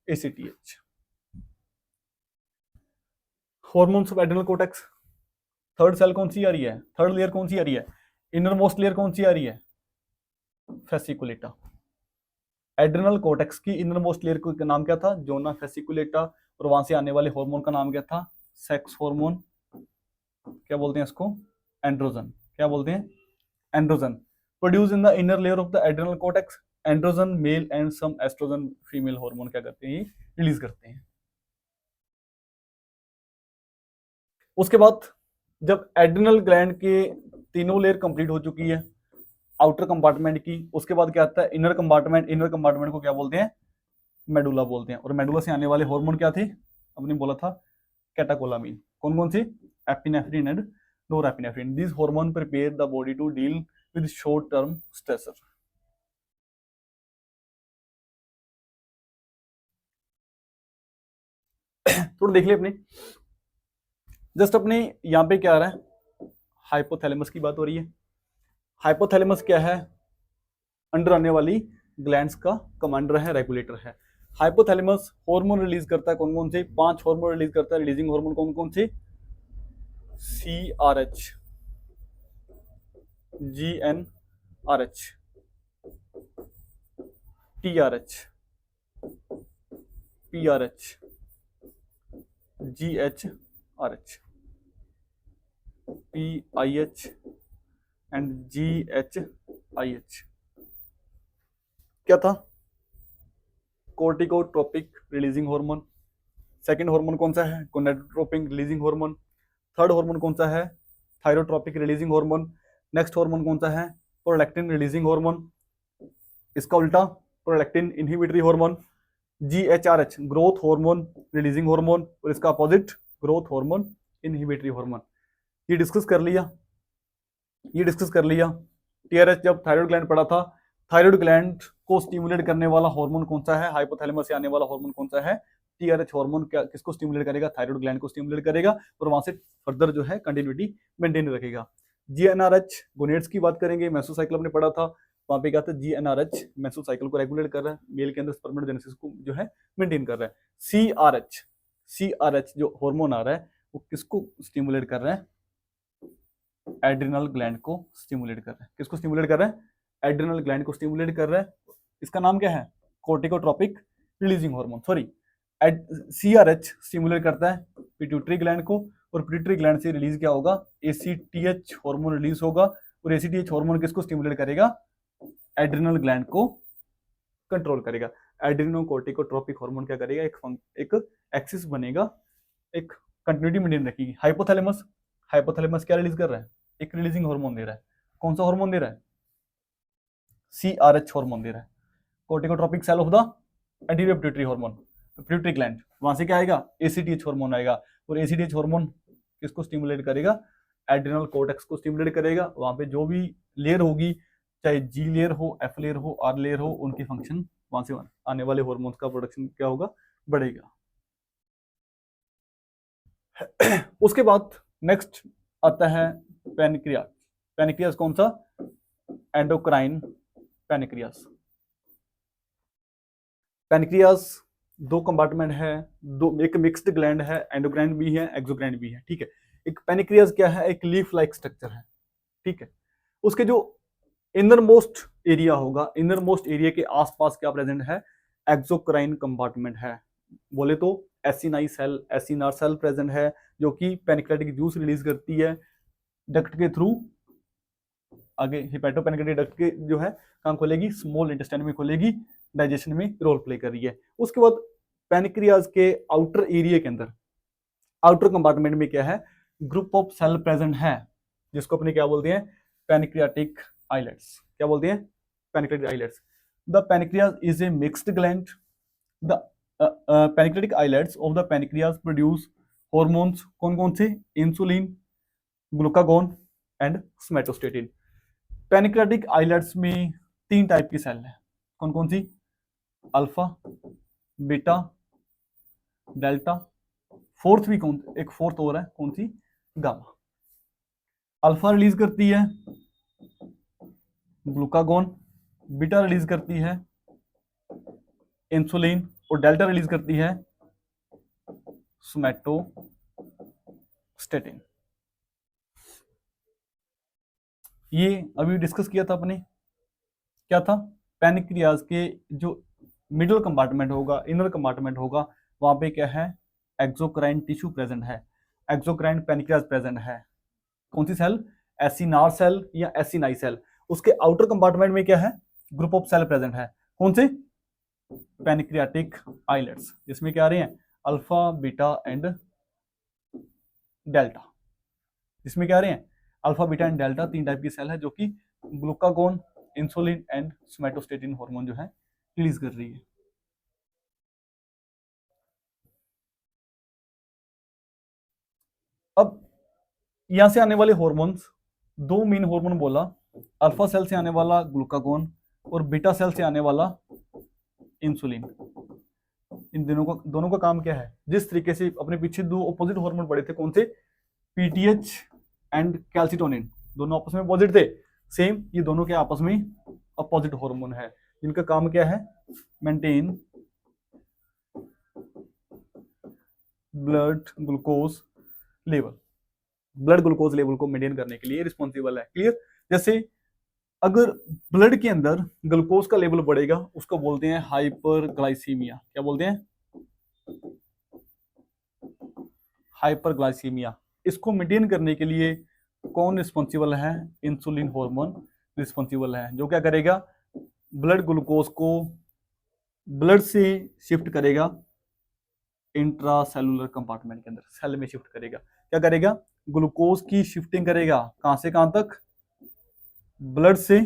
[SPEAKER 1] ACTH। Hormones of adrenal cortex, third cell कौन सी आ रही है, थर्ड लेयर कौन सी आ रही है, इनर मोस्ट लेयर कौन सी आ रही है, फेसिकुलेटा। एड्रिनल कोर्टेक्स की इनर मोस्ट लेयर का नाम क्या था, जोना फेसिकुलेटा, और वहां से आने वाले हार्मोन का नाम क्या था, सेक्स हार्मोन, क्या बोलते हैं इसको, एंड्रोजन। क्या बोलते हैं, androgen. Produce in the inner layer of the adrenal cortex, androgen male and some oestrogen female hormone क्या करते हैं, रिलीज करते हैं। उसके बाद जब एड्रिनल ग्लैंड के तीनों लेयर कंप्लीट हो चुकी है आउटर कंपार्टमेंट की, उसके बाद क्या आता है, इनर कंपार्टमेंट। इनर कंपार्टमेंट को क्या बोलते हैं, मेडुला बोलते हैं। और मेडुला से आने वाले हार्मोन क्या थे, हमने बोला था कैटाकोलामीन। कौन कौन सी, epinephrine and norepinephrine. This hormone prepare the body to deal with short term stressor. थोड़ा देख ले अपने, जस्ट अपने यहाँ पे क्या आ रहा है, हाइपोथैलेमस की बात हो रही है। हाइपोथैलेमस क्या है, अंडर आने वाली ग्लैंड्स का कमांडर है, रेगुलेटर है। हाइपोथैलेमस हार्मोन रिलीज करता है, कौन कौन से, 5 हार्मोन रिलीज करता है। रिलीजिंग हार्मोन कौन कौन से, CRH, GnRH, TRH, PRH, GHRH, PIH and GHIH। क्या था, कोर्टिकोट्रोपिक रिलीजिंग हार्मोन। सेकंड हार्मोन कौन सा है, gonadotropic releasing hormone. Third hormone कौन सा है, thyrotropic releasing hormone. Next hormone कौन सा है, प्रोलैक्टिन रिलीजिंग हार्मोन। इसका उल्टा prolactin inhibitory hormone. GHRH growth hormone releasing hormone, और इसका opposite growth hormone inhibitory hormone. ये डिस्कस कर लिया, ये डिस्कस कर लिया। TRH जब थायराइड ग्लैंड पड़ा था, थायराइड ग्लैंड को स्टिमुलेट करने वाला हार्मोन कौन सा है, हाइपोथैलेमस से आने वाला हार्मोन कौन सा है, TRH हार्मोन। क्या किसको स्टिमुलेट करेगा, थायराइड ग्लैंड को स्टिमुलेट करेगा, और वहां से फर्दर जो है कंटिन्यूटी मेंटेन रखेगा। GnRH गोनेड्स की बात करेंगे, मेसोसाइकिल हमने पढ़ा था, वहां पे क्या था, GnRH मेसोसाइकिल को रेगुलेट कर रहा है, मेल के अंदर स्पर्मेटोजेनेसिस को जो है मेंटेन कर रहा है। CRH जो हार्मोन आ रहा है वो किसको स्टिमुलेट कर रहा है, एड्रिनल ग्लैंड को स्टिमुलेट कर रहा है। किसको स्टिमुलेट कर रहा है, एड्रिनल ग्लैंड को स्टिमुलेट कर रहा है। इसका नाम क्या है, corticotropic releasing hormone. Sorry, CRH stimulate करता है पिट्यूटरी ग्लैंड को, और पिट्यूटरी ग्लैंड से रिलीज क्या होगा, ACTH हार्मोन रिलीज होगा, और ACTH हार्मोन किसको स्टिमुलेट करेगा, एड्रिनल ग्लैंड को कंट्रोल करेगा। एड्रिनोकोर्टिकोट्रोपिक हार्मोन क्या करेगा, एक एक्सिस बनेगा, एक कंटिन्यूटी मेंटेन रखेगी। हाइपोथैलेमस, हाइपोथैलेमस क्या रिलीज कर रहा है, एक रिलीजिंग हार्मोन दे रहा है। कौन सा हार्मोन दे रहा है, CRH हार्मोन दे रहा है। Corticotropic cell of the anterior pituitary hormone, pituitary gland, वहां से क्या आएगा, ACTH हार्मोन आएगा, और ACTH हार्मोन किसको स्टिमुलेट करेगा, एड्रिनल कोर्टेक्स को स्टिमुलेट करेगा। वहां पे जो भी लेयर होगी, चाहे G लेयर हो, F लेयर हो, R लेयर हो, उनकी फंक्शन वहां से आने वाले हार्मोन्स का प्रोडक्शन क्या होगा, बढ़ेगा। उसके बाद नेक्स्ट आता है पैनक्रियास। पैनक्रियास कौन सा, एंडोक्राइन पैनक्रियास। पैनक्रियास दो कंपार्टमेंट है, दो, एक मिक्स्ड ग्लैंड है, एंडोक्राइन भी है, एक्सोक्राइन भी है, ठीक है। एक पैनक्रियास क्या है, एक लीफ लाइक स्ट्रक्चर है, ठीक है। उसके जो इनर मोस्ट एरिया होगा, इनर मोस्ट एरिया के आसपास क्या प्रेजेंट है, एक्सोक्राइन कंपार्टमेंट है। बोले तो acini cell, acinar cell present है, जो कि पैनक्रियाटिक जूस रिलीज करती है डक्ट के थ्रू, आगे हिपैटोपैनक्रियाटिक डक्ट के जो है काम खोलेगी, स्मॉल इंटेस्टाइन में खोलेगी, डाइजेशन में रोल प्ले कर रही है। उसके बाद पैनक्रियाज के आउटर एरिया के अंदर, आउटर कंपार्टमेंट में क्या है, ग्रुप ऑफ सेल प्रेजेंट है, जिसको अपने क्या बोलते हैं, पैनक्रियाटिक आइलेट्स। क्या बोलते हैं, pancreatic islets. The pancreas is a mixed gland. The pancreatic islets of the pancreas produce hormones, कौन कौन से, insulin, glucagon and somatostatin. Pancreatic islets में 3 टाइप की सेल है, कौन कौन सी, अल्फा, बीटा, डेल्टा, फोर्थ भी कौन, एक फोर्थ और है, कौन सी, गामा। अल्फा रिलीज करती है ग्लूकागोन, बीटा रिलीज करती है इंसुलिन, और डेल्टा रिलीज करती है सोमेटोस्टेटिन। ये अभी डिस्कस किया था अपने, क्या था, पैनक्रियाज के जो मिडल कंपार्टमेंट होगा, इनर कंपार्टमेंट होगा, वहां पे क्या है, एक्सोक्राइन टिश्यू प्रेजेंट है, एक्सोक्राइन पैनक्रियाज प्रेजेंट है। कौन सी सेल, एसिनार सेल या एसिनाई सेल। उसके आउटर कंपार्टमेंट में क्या है, ग्रुप ऑफ सेल प्रेजेंट है, कौन से, पैनक्रियाटिक आइलेट्स, जिसमें क्या आ रहे हैं, अल्फा बीटा एंड डेल्टा, जिसमें क्या आ रहे हैं, अल्फा बीटा एंड डेल्टा, तीन टाइप की सेल है जो कि glucagon, insulin and somatostatin hormone जो है रिलीज कर रही है। अब यहां से आने वाले हार्मोन्स, दो मेन हार्मोन बोला, अल्फा सेल से आने वाला ग्लूकागोन और बीटा सेल से आने वाला इंसुलिन। इन दोनों का काम क्या है, जिस तरीके से अपने पीछे दो ऑपोजिट हार्मोन पड़े थे, कौन से, पीटीएच एंड कैल्सिटोनिन, दोनों आपस में अपोजिट थे, सेम ये दोनों के आपस में अपोजिट हार्मोन है, जिनका काम क्या है, maintain blood glucose level, blood glucose level को मेंटेन करने के लिए रिस्पॉन्सिबल है। क्लियर। जैसे अगर ब्लड के अंदर ग्लूकोज का लेवल बढ़ेगा उसको बोलते हैं हाइपरग्लाइसीमिया। क्या बोलते हैं, हाइपरग्लाइसीमिया। इसको मेंटेन करने के लिए कौन रिस्पॉन्सिबल है, इंसुलिन हार्मोन रिस्पॉन्सिबल है, जो क्या करेगा, ब्लड ग्लूकोज को ब्लड से शिफ्ट करेगा इंट्रासेलुलर कंपार्टमेंट के अंदर, सेल में शिफ्ट करेगा। क्या करेगा, ग्लूकोज की शिफ्टिंग करेगा, कहां से कहां तक, ब्लड से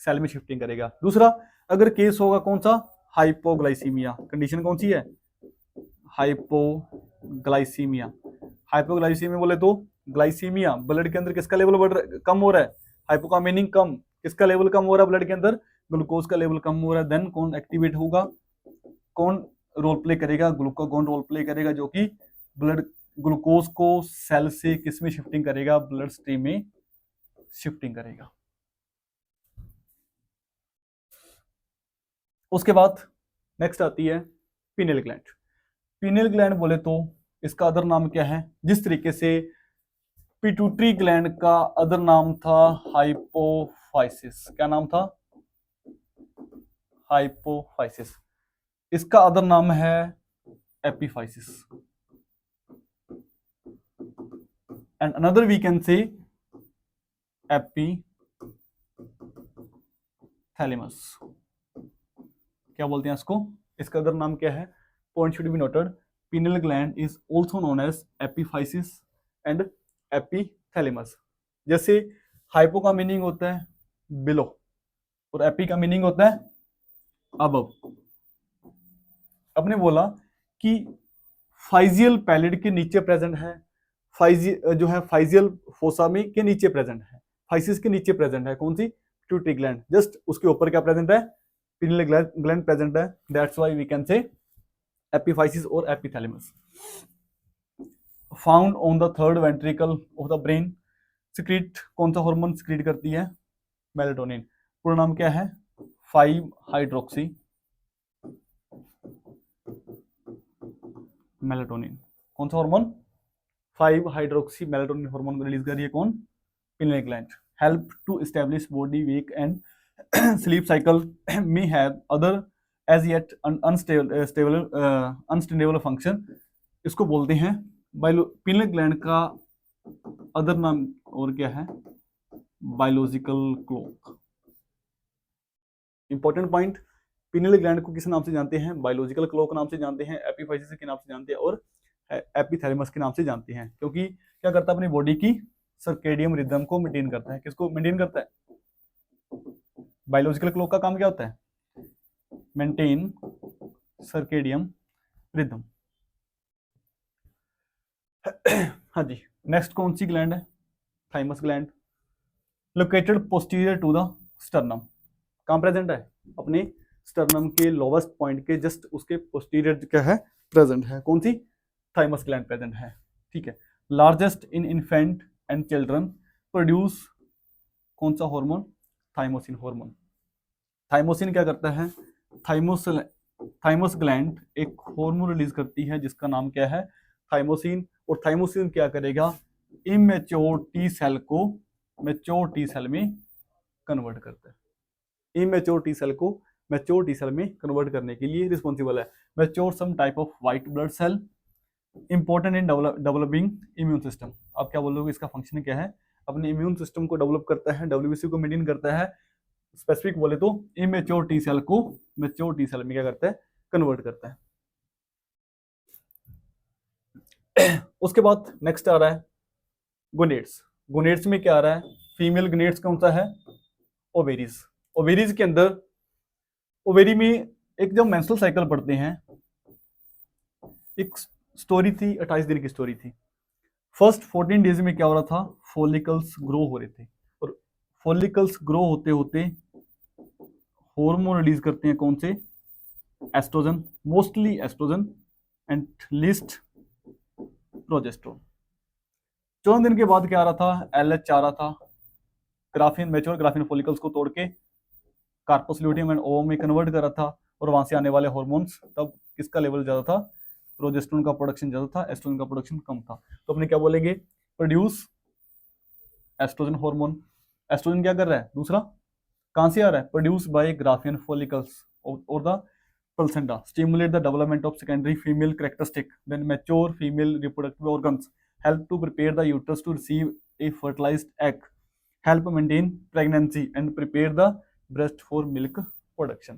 [SPEAKER 1] सेल में शिफ्टिंग करेगा। दूसरा अगर केस होगा कौन सा, हाइपोग्लाइसीमिया, कंडीशन कौन सी है, हाइपोग्लाइसीमिया। हाइपोग्लाइसीमिया बोले तो ग्लाइसीमिया, ब्लड के अंदर किसका लेवल बढ़ रहा, कम हो रहा है, हाइपो का मीनिंग कम, किसका लेवल कम हो रहा है ब्लड के अंदर, ग्लूकोज का लेवल कम हो रहा है। देन कौन एक्टिवेट होगा, कौन रोल प्ले करेगा, ग्लूकागोन रोल प्ले करेगा, जो कि ब्लड ग्लूकोज को सेल से किस में शिफ्टिंग करेगा, ब्लड स्ट्रीम में शिफ्टिंग करेगा। उसके बाद नेक्स्ट आती है पीनियल ग्लैंड। पीनियल ग्लैंड बोले तो इसका अदर नाम क्या है, जिस तरीके से पिट्यूटरी ग्लैंड का अदर नाम था हाइपोफाइसिस, क्या नाम था, हाइपोफाइसिस, इसका अदर नाम है epiphysis, and another we can say epithalamus. क्या बोलते हैं इसको, इसका अदर नाम क्या है, point should be noted, pineal gland is also known as epiphysis and epithalamus। जैसे हाइपो का मीनिंग होता है बिलो और एपी का मीनिंग होता है अबव। आपने बोला कि फाइजियल पैलिड के नीचे प्रेजेंट है, जो है फाइजियल फोसा में के नीचे प्रेजेंट है, फाइसिस के नीचे प्रेजेंट है कौन सी, पिट्यूटरी ग्लैंड, जस्ट उसके ऊपर क्या प्रेजेंट है, पिनियल ग्लैंड प्रेजेंट है। That's why we can say epiphysis और epithalamus. Found on the third ventricle of the brain. Secrete कौन सा हार्मोन सिक्रीट करती है, मेलाटोनिन। पूरा नाम क्या है, 5 हाइड्रोक्सी मेलाटोनिन। कौन सा हार्मोन, 5 हाइड्रोक्सी मेलाटोनिन हार्मोन को रिलीज कर रही है कौन, pineal gland. Help to establish body wake and sleep cycle may have other as yet unstable function. इसको बोलते हैं पिनियल ग्लैंड का अदर नाम और क्या है, biological clock. Important point, pineal gland को किस नाम से जानते हैं, बायोलॉजिकल क्लॉक नाम से जानते हैं, एपिफाइसिस के नाम से जानते हैं और एपिथैलेमस के नाम से जानते हैं, क्योंकि क्या करता है, अपनी बॉडी की सर्केडियम रिदम को मेंटेन करता है। किसको मेंटेन करता है, बायोलॉजिकल क्लॉक का काम क्या होता है, मेंटेन सर्केडियम रिदम। हाँ जी, नेक्स्ट कौन सी ग्लैंड है, thymus gland, located posterior to the sternum. कहाँ प्रेजेंट है, अपने स्टर्नम के लोवेस्ट पॉइंट के जस्ट उसके पोस्टीरियर क्या है, प्रेजेंट है, कौन सी, थाइमस ग्लैंड प्रेजेंट है। ठीक है। Largest in infant and children, produce कौन सा हार्मोन, थाइमोसिन हार्मोन। थाइमोसिन क्या करता है, थाइमस ग्लैंड एक हार्मोन रिलीज करती है जिसका नाम क्या है, थाइमोसिन। और थाइमोसिन क्या करेगा, इमेच्योर टी सेल को मैच्योर टी सेल में कन्वर्ट करता है। इमेच्योर टी सेल को मैच्योर टी सेल में कन्वर्ट करने के लिए रिस्पॉन्सिबल है। Mature some type of white blood cell important in developing immune system. आप क्या बोलोगे, इसका फंक्शन क्या है? अपने इम्यून सिस्टम को डेवलप करता है, डब्ल्यूबीसी को मेंटेन करता है। स्पेसिफिक बोले तो इमेच्योर टी सेल को मैच्योर टी सेल में क्या करता है? कन्वर्ट करता है। उसके बाद नेक्स्ट आ रहा है गोनेड्स। गोनेड्स में क्या आ रहा है? फीमेल गोनेड्स कौन सा है? ओवेरीज। ओवेरीज के अंदर, ओवेरी में एक जब मेंस्ट्रुअल साइकिल पढ़ते हैं, एक स्टोरी थी, 28 दिन की स्टोरी थी। फर्स्ट 14 डेज में क्या हो रहा था? फॉलिकल्स ग्रो हो रहे थे, और फॉलिकल्स ग्रो होते होते हार्मोन रिलीज करते हैं। कौन से? Oestrogen, mostly oestrogen and least progesterone. 14 दिन के बाद क्या आ रहा था? एलएच आ रहा था। ग्राफिन, मैच्योर ग्राफिन फॉलिकल्स को तोड़ के कार्पस ल्यूटियम एंड ओवम में कन्वर्ट कर रहा था, और वहां से आने वाले हार्मोन्स, तब किसका लेवल ज्यादा था? प्रोजेस्टेरोन का प्रोडक्शन ज्यादा था, एस्ट्रोजन का प्रोडक्शन कम था। तो अपने क्या बोलेंगे? Produce oestrogen hormone. एस्ट्रोजन क्या कर रहा है? दूसरा कहां से आ रहा है? प्रोड्यूस बाय ग्राफियन फॉलिकल्स और the placenta stimulate the development of secondary female characteristic, then mature female reproductive organs, help to prepare the uterus to receive a fertilized egg, help maintain pregnancy and prepare the breast for milk production।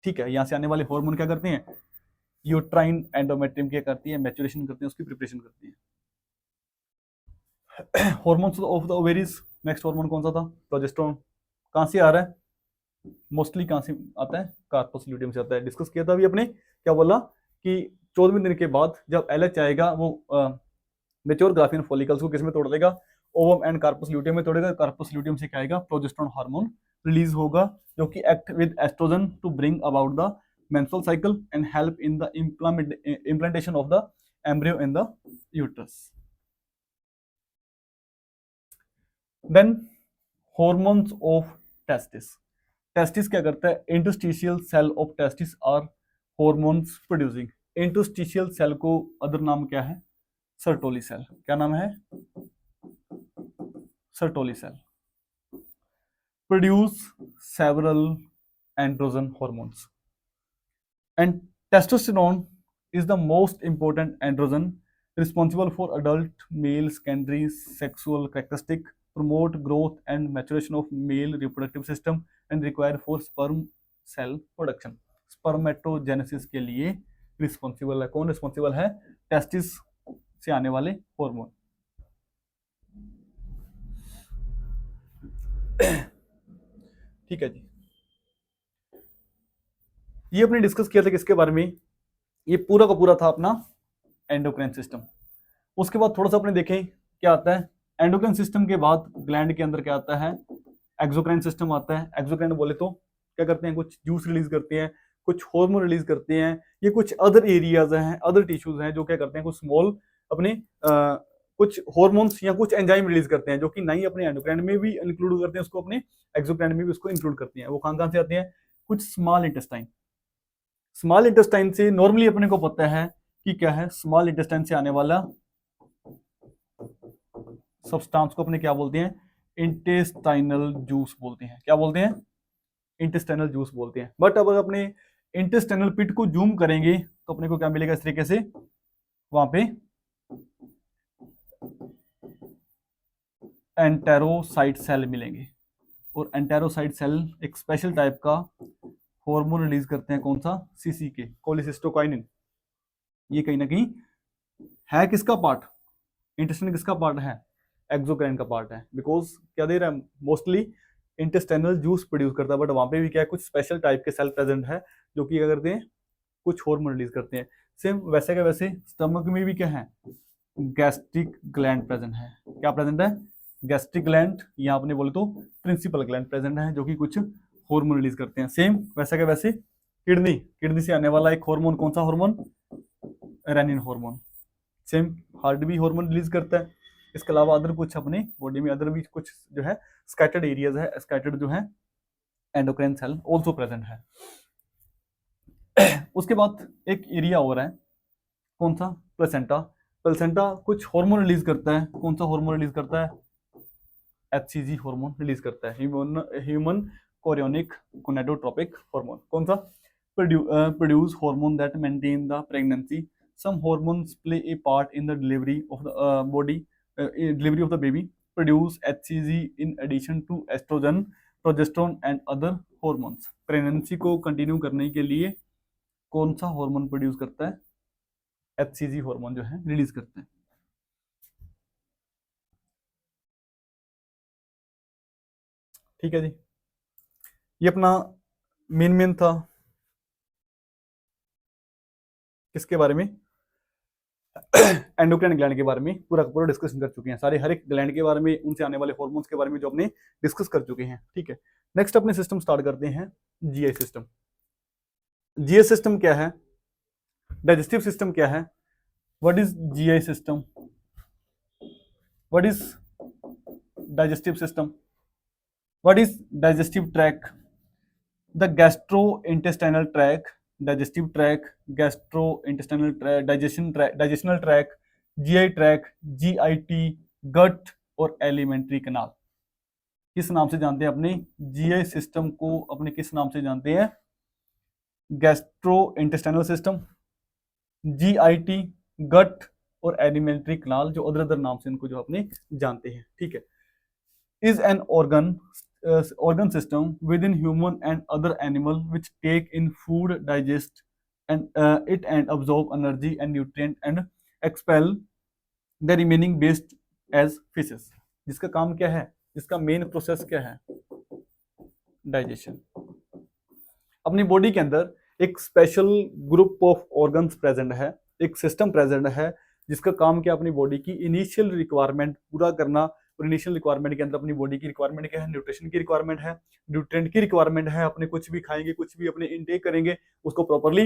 [SPEAKER 1] ठीक है, यहां से आने वाले हार्मोन क्या करते हैं? यूट्राइन एंडोमेट्रियम क्या करती है? मैच्योरेशन करते हैं, उसकी प्रिपरेशन करती है। Hormones of the ovaries, next hormone कौन सा था? प्रोजेस्टेरोन। कहां से आ रहा है? मोस्टली कहां से आता है? कार्पस ल्यूटियम से आता है। डिस्कस किया था अभी अपने, क्या बोला कि 14वें दिन के बाद जब एलएच आएगा, वो मैच्योर ग्राफियन फॉलिकल्स को किसमें तोड़ देगा? ओवम एंड कार्पस ल्यूटियम में तोड़ेगा। कार्पस ल्यूटियम से क्या आएगा? प्रोजेस्टेरोन हार्मोन रिलीज होगा, जो कि act with oestrogen to bring about the menstrual cycle and help in the implantation of the embryo in the uterus. Then hormones of testis. Testis क्या करता है? Interstitial cell of testis are hormones producing. Interstitial cell को अदर नाम क्या है? Sertoli cell. क्या नाम है? Sertoli cell. Produce several androgen hormones, and testosterone is the most important androgen responsible for adult male secondary sexual characteristic, promote growth and maturation of male reproductive system and require for sperm cell production। Spermatogenesis के लिए रिस्पॉन्सिबल है। कौन रिस्पॉन्सिबल है? टेस्टिस से आने वाले हार्मोन। ठीक है जी, ये अपने डिस्कस किया था किसके बारे में? ये पूरा का पूरा था अपना एंडोक्राइन सिस्टम। उसके बाद थोड़ा सा अपने देखें क्या आता है। एंडोक्राइन सिस्टम के बाद ग्लैंड के अंदर क्या आता है? एक्सोक्राइन सिस्टम आता है। एक्सोक्राइन बोले तो क्या करते हैं? कुछ जूस रिलीज करते हैं, कुछ हार्मोन रिलीज करते हैं। ये कुछ अदर एरियाज हैं, अदर टिश्यूज हैं, जो क्या करते हैं? कुछ स्मॉल अपने कुछ हार्मोन्स या कुछ एंजाइम रिलीज करते हैं, जो कि नहीं अपने एंडोक्राइन में भी इंक्लूड करते हैं, उसको अपने एक्सोक्राइन में भी उसको इंक्लूड करते हैं। वो कहां से आते हैं? कुछ स्मॉल इंटेस्टाइन। स्मॉल इंटेस्टाइन से नॉर्मली अपने को पता है कि क्या है? स्मॉल इंटेस्टाइन से आने वाला सब्सटेंस को अपने क्या बोलते हैं? इंटेस्टाइनल जूस बोलते हैं। क्या बोलते हैं? इंटेस्टाइनल जूस बोलते हैं। बट अब अपने इंटेस्टाइनल पिट को जूम करेंगे तो अपने को क्या मिलेगा? इस तरीके से वहां पे एंटेरोसाइट सेल मिलेंगे, और एंटेरोसाइट सेल एक स्पेशल टाइप का हार्मोन रिलीज करते हैं। कौन सा? सीसीके, कोलिसिस्टोकाइनिन। ये कहीं ना कहीं है किसका पार्ट? इंटेस्टाइन किसका पार्ट है? एक्सोक्राइन का पार्ट है। बिकॉज क्या दे रहा है? मोस्टली इंटेस्टाइनल जूस प्रोड्यूस करता है, बट वहां पे भी क्या है? कुछ स्पेशल टाइप के सेल प्रेजेंट है, जो कि क्या करते हैं? कुछ हार्मोन रिलीज करते हैं। सेम वैसे का वैसे स्टमक में भी क्या है? गैस्ट्रिक ग्लैंड प्रेजेंट है। क्या प्रेजेंट है? गैस्ट्रिक ग्लैंड, या आपने बोले तो प्रिंसिपल ग्लैंड प्रेजेंट है, जो कि कुछ हार्मोन रिलीज करते हैं। सेम वैसे का वैसे किडनी, किडनी से आने वाला एक हार्मोन, कौन सा hormone? Renin hormone. Same heart भी हार्मोन रिलीज करता है। इसके अलावा अदर कुछ अपने बॉडी में अदर भी कुछ जो है स्कैटर्ड एरियाज है, स्कैटर्ड जो है एंडोक्राइन सेल ऑल्सो प्रेजेंट है। उसके बाद एक एरिया और है, कौन सा? प्लेसेंटा। प्लेसेंटा कुछ हार्मोन रिलीज करता है। कौन सा हार्मोन रिलीज करता है? HCG हार्मोन रिलीज करता है, ह्यूमन कोरियोनिक गोनाडोट्रोपिक हार्मोन। कौन सा? Produce hormone that maintain the pregnancy. Some hormones play a part in the delivery of the body, delivery of the baby. Produce HCG in addition to oestrogen, progesterone and other hormones. Pregnancy को कंटिन्यू करने के लिए कौन सा हार्मोन प्रोड्यूस करता है? HCG हार्मोन जो है रिलीज करते हैं। ठीक है जी, ये अपना मेन था किसके बारे में? एंडोक्राइन ग्लैंड के बारे में पूरा पूरा डिस्कशन कर चुके हैं, सारे हर एक ग्लैंड के बारे में, उनसे आने वाले हार्मोन्स के बारे में जो अपने डिस्कस कर चुके हैं। ठीक है, नेक्स्ट अपने सिस्टम स्टार्ट करते हैं, जीआई सिस्टम। जीआई सिस्टम क्या है? डाइजेस्टिव सिस्टम क्या है? What is GI system? What is digestive system? What is digestive tract? The gastrointestinal tract, digestive tract, gastrointestinal tract, digestional tract, GI tract, GIT, gut और एलिमेंट्री कैनाल। किस नाम से जानते हैं अपने जीआई सिस्टम को? अपने किस नाम से जानते हैं? गैस्ट्रोइंटेस्टाइनल सिस्टम, जीआईटी, गट और एलिमेंट्री कैनाल, जो अदर नाम से इनको जो अपने जानते हैं। ठीक है, is an organ system within human and other animal which take in food, digest it and absorb energy and nutrient and expel the remaining waste as feces। जिसका काम क्या है? जिसका मेन प्रोसेस क्या है? डाइजेशन। अपनी बॉडी के अंदर एक special group of organs present है, एक सिस्टम प्रेजेंट है जिसका काम क्या? अपनी बॉडी की इनिशियल रिक्वायरमेंट पूरा करना। और इनिशियल रिक्वायरमेंट के अंदर अपनी बॉडी की रिक्वायरमेंट क्या है? न्यूट्रिशन की रिक्वायरमेंट है, न्यूट्रिएंट की रिक्वायरमेंट है। अपने कुछ भी खाएंगे, कुछ भी अपने इनटेक करेंगे, उसको प्रॉपरली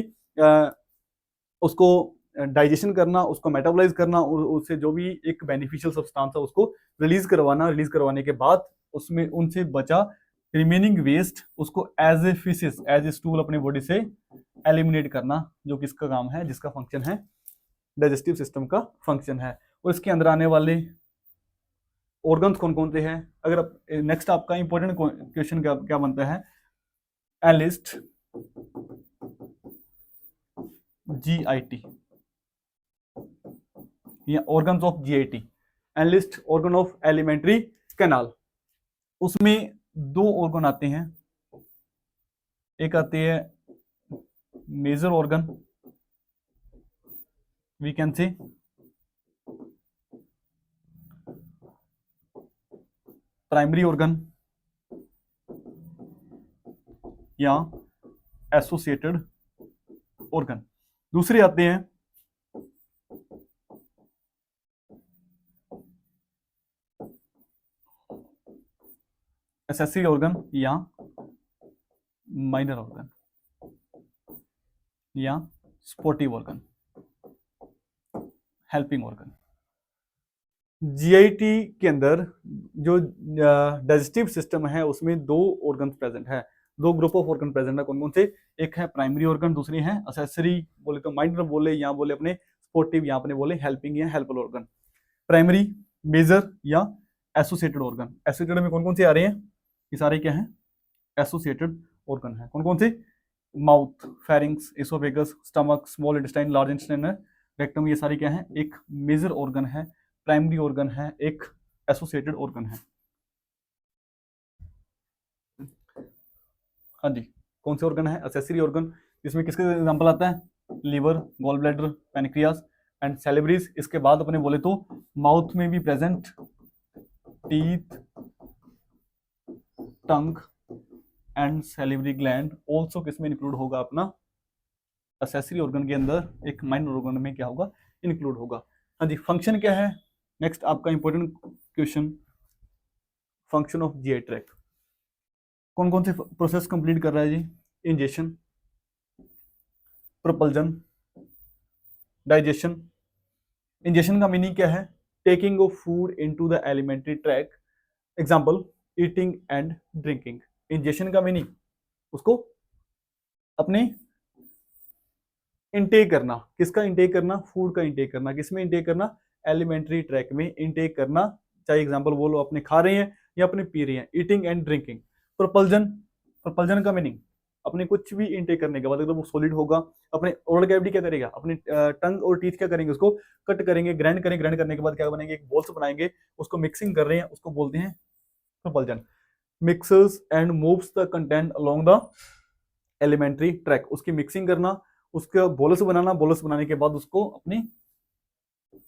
[SPEAKER 1] उसको डाइजेशन करना, उसको मेटाबोलाइज करना और उससे जो भी एक बेनिफिशियल सब्सटेंस है उसको रिलीज करवाना। रिलीज करवाने के बाद उसमें उनसे बचा रिमेनिंग वेस्ट उसको as a faeces, as a stool अपनी बॉडी से एलिमिनेट करना, जो किसका काम है? जिसका फंक्शन है डाइजेस्टिव सिस्टम का फंक्शन है। और इसके अंदर आने वाले ऑर्गन्स कौन कौन से हैं? अगर नेक्स्ट आपका इंपॉर्टेंट क्वेश्चन क्या बनता है? एलिस्ट जीआईटी या organs of GIT, enlist organ of alimentary canal. उसमें दो ऑर्गन आते हैं, एक आते हैं major organ, we can say primary organ या एसोसिएटेड ऑर्गन। दूसरे आते हैं एक्सेसरी ऑर्गन या माइनर ऑर्गन या supportive organ, helping organ. GIT के अंदर जो डाइजेस्टिव सिस्टम है उसमें दो ऑर्गन्स प्रेजेंट है, दो ग्रुप ऑफ ऑर्गन प्रेजेंट है। कौन कौन से? एक है प्राइमरी ऑर्गन, दूसरी है एक्सेसरी, बोले तो माइनर बोले, या बोले अपने स्पोर्टिव, या अपने बोले हेल्पिंग या हेल्पफुल ऑर्गन। प्राइमरी, मेजर या एसोसिएटेड ऑर्गन। एसोसिएटेड में कौन कौन से आ रहे हैं? ये सारे क्या हैं? एसोसिएटेड ऑर्गन है। कौन कौन से? Mouth, pharynx, oesophagus, stomach, small intestine, large intestine, rectum, ये सारे क्या है? एक मेजर ऑर्गन है, प्राइमरी ऑर्गन है, एक एसोसिएटेड ऑर्गन है। हाँ जी, कौन से ऑर्गन है? एक्सेसरी ऑर्गन, जिसमें किसके एग्जांपल आता है? Liver, gall bladder, pancreas and सेलिब्रिस। इसके बाद अपने बोले तो माउथ में भी present teeth, tongue and salivary gland. Also किसमें इंक्लूड होगा? अपना एक्सेसरी ऑर्गन के अंदर एक माइनर ऑर्गन में क्या होगा? इंक्लूड होगा। हाँ जी, फंक्शन क्या है? नेक्स्ट आपका important question, function of GI tract. कौन कौन से प्रोसेस कंप्लीट कर रहा है जी? Ingestion, propulsion, digestion. इंजेशन का मीनिंग क्या है? Taking of food into the alimentary tract, example eating and drinking. Ingestion का मीनिंग उसको अपने इनटेक करना। किसका इनटेक करना? फूड का इनटेक करना। किसमें इनटेक करना? एलिमेंट्री ट्रैक में इनटेक करना। चाहे एग्जांपल बोलो अपने खा रहे हैं या अपने पी रहे हैं, eating and drinking. Propulsion, propulsion का मीनिंग अपने कुछ भी इनटेक करने के बाद अगर वो सॉलिड होगा, अपने ओरल कैविटी क्या करेगा, अपनी टंग और टीथ क्या करेंगे, उसको कट करेंगे, ग्राइंड करेंगे, ग्राइंड करने के बाद क्या बनेंगे, एक बॉल्स बनाएंगे, उसको मिक्सिंग कर रहे हैं, उसको बोलते हैं propulsion. Mixes and moves the content along the alimentary tract, उसकी मिक्सिंग करना, उसका बोलस बनाना, बोलस बनाने के बाद उसको अपनी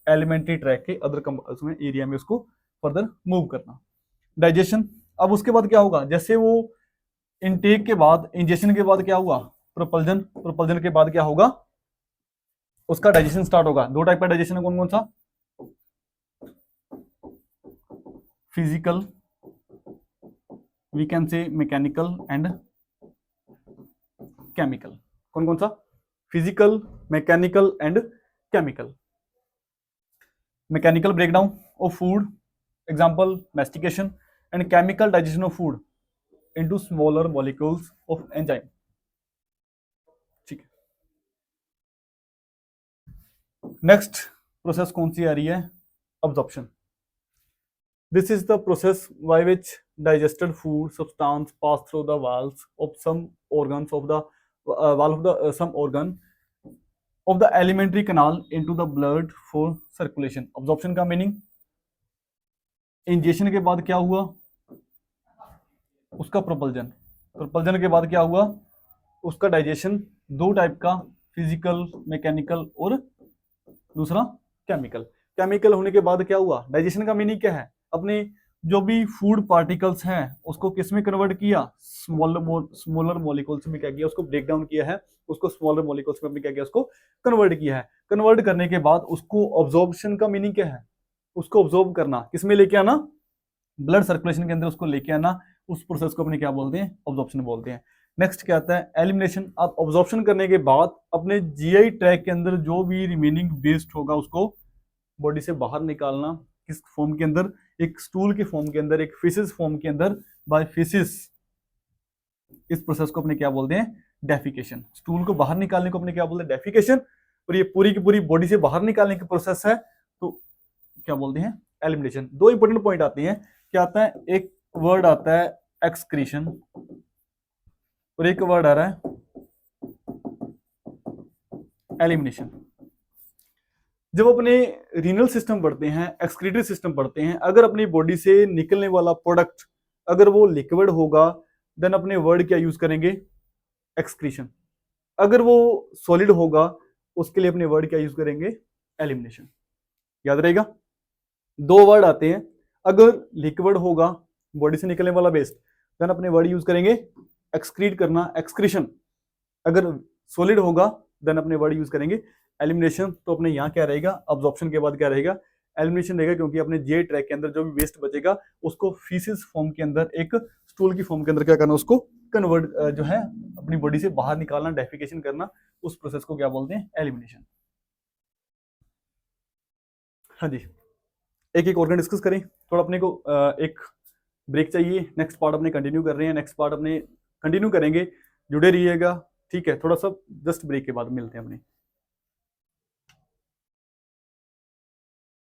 [SPEAKER 1] एलिमेंट्री ट्रैक के अदर उसमें एरिया में उसको फर्दर मूव करना। डाइजेशन, अब उसके बाद क्या होगा, जैसे वो इनटेक के बाद, इंजेक्शन के बाद क्या हुआ, प्रोपल्जन, प्रोपल्जन के बाद क्या होगा, उसका डाइजेशन स्टार्ट होगा। दो टाइप का डाइजेशन है, कौन कौन सा, physical, we can say mechanical and chemical. कौन कौन सा, physical, mechanical and chemical. Mechanical breakdown of food, example mastication, and chemical digestion of food into smaller molecules of enzyme. ठीक है, नेक्स्ट प्रोसेस कौन सी आ रही है, absorption. This is the process by which digested food substance pass through the walls of some organs of the wall of the some organ of the alimentary canal into the blood for circulation। absorption का मीनिंग, इंजेक्शन के बाद क्या हुआ, उसका प्रोपल्जन, प्रोपल्जन के बाद क्या हुआ, उसका डाइजेशन। दो टाइप का, फिजिकल, मैकेनिकल और दूसरा केमिकल। केमिकल होने के बाद क्या हुआ, डाइजेशन का मीनिंग क्या है, अपने जो भी फूड पार्टिकल्स हैं उसको किस में कन्वर्ट किया, स्मॉलर मॉलिक्यूल्स में क्या किया, उसको ब्रेक डाउन किया है, उसको स्मॉलर मॉलिक्यूल्स में क्या किया, उसको कन्वर्ट किया है। कन्वर्ट करने के बाद उसको ऑब्जॉर्प्शन का मीनिंग क्या है, उसको ऑब्जॉर्व करना, किसमें लेके आना, ब्लड सर्कुलेशन के अंदर उसको लेके आना, उस प्रोसेस को अपने क्या बोलते हैं, ऑब्जॉर्प्शन बोलते हैं। नेक्स्ट क्या आता है, एलिमिनेशन। आप ऑब्जॉर्प्शन करने के बाद अपने जीआई ट्रैक के अंदर जो भी रिमेनिंग वेस्ट होगा उसको बॉडी से बाहर निकालना, किस फॉर्म के अंदर, एक स्टूल के फॉर्म के अंदर, एक फिसिस फॉर्म के अंदर, बाय फिसिस। इस प्रोसेस को अपने क्या बोलते हैं, डेफिकेशन। स्टूल को बाहर निकालने को अपने क्या बोलते हैं, डेफिकेशन। और ये पूरी की पूरी बॉडी से बाहर निकालने की प्रोसेस है तो क्या बोलते हैं, एलिमिनेशन। दो इंपॉर्टेंट पॉइंट आते हैं, क्या आता है, एक वर्ड आता है एक्सक्रीशन और एक वर्ड आ रहा है एलिमिनेशन। जब अपने रीनल सिस्टम पढ़ते हैं, एक्सक्रीटरी सिस्टम पढ़ते हैं, अगर अपनी बॉडी से निकलने वाला प्रोडक्ट अगर वो लिक्विड होगा देन अपने वर्ड क्या यूज करेंगे, एक्सक्रीशन। अगर वो सॉलिड होगा उसके लिए अपने वर्ड क्या यूज करेंगे, एलिमिनेशन। याद रहेगा, दो वर्ड आते हैं, अगर लिक्विड होगा बॉडी से निकलने वाला वेस्ट देन अपने वर्ड यूज करेंगे एक्सक्रीट करना, एक्सक्रीशन। अगर सॉलिड होगा देन अपने वर्ड यूज करेंगे एलिमिनेशन। तो अपने यहाँ क्या रहेगा, अब्जॉर्प्शन के बाद क्या रहेगा, एलिमिनेशन रहेगा, क्योंकि अपने जीआई ट्रैक के अंदर जो भी वेस्ट बचेगा उसको फीसिस फॉर्म के अंदर, एक स्टूल की फॉर्म के अंदर क्या करना, उसको कन्वर्ट जो है अपनी बॉडी से बाहर निकालना, डेफिकेशन करना, उस प्रोसेस को क्या बोलते हैं, एलिमिनेशन। हाँ जी, एक एक ऑर्गन डिस्कस करें, थोड़ा अपने को एक ब्रेक चाहिए, नेक्स्ट पार्ट अपने कंटिन्यू कर रहे हैं, नेक्स्ट पार्ट अपने कंटिन्यू करेंगे, जुड़े रहिएगा। ठीक है, थोड़ा सा जस्ट ब्रेक के बाद मिलते हैं अपने।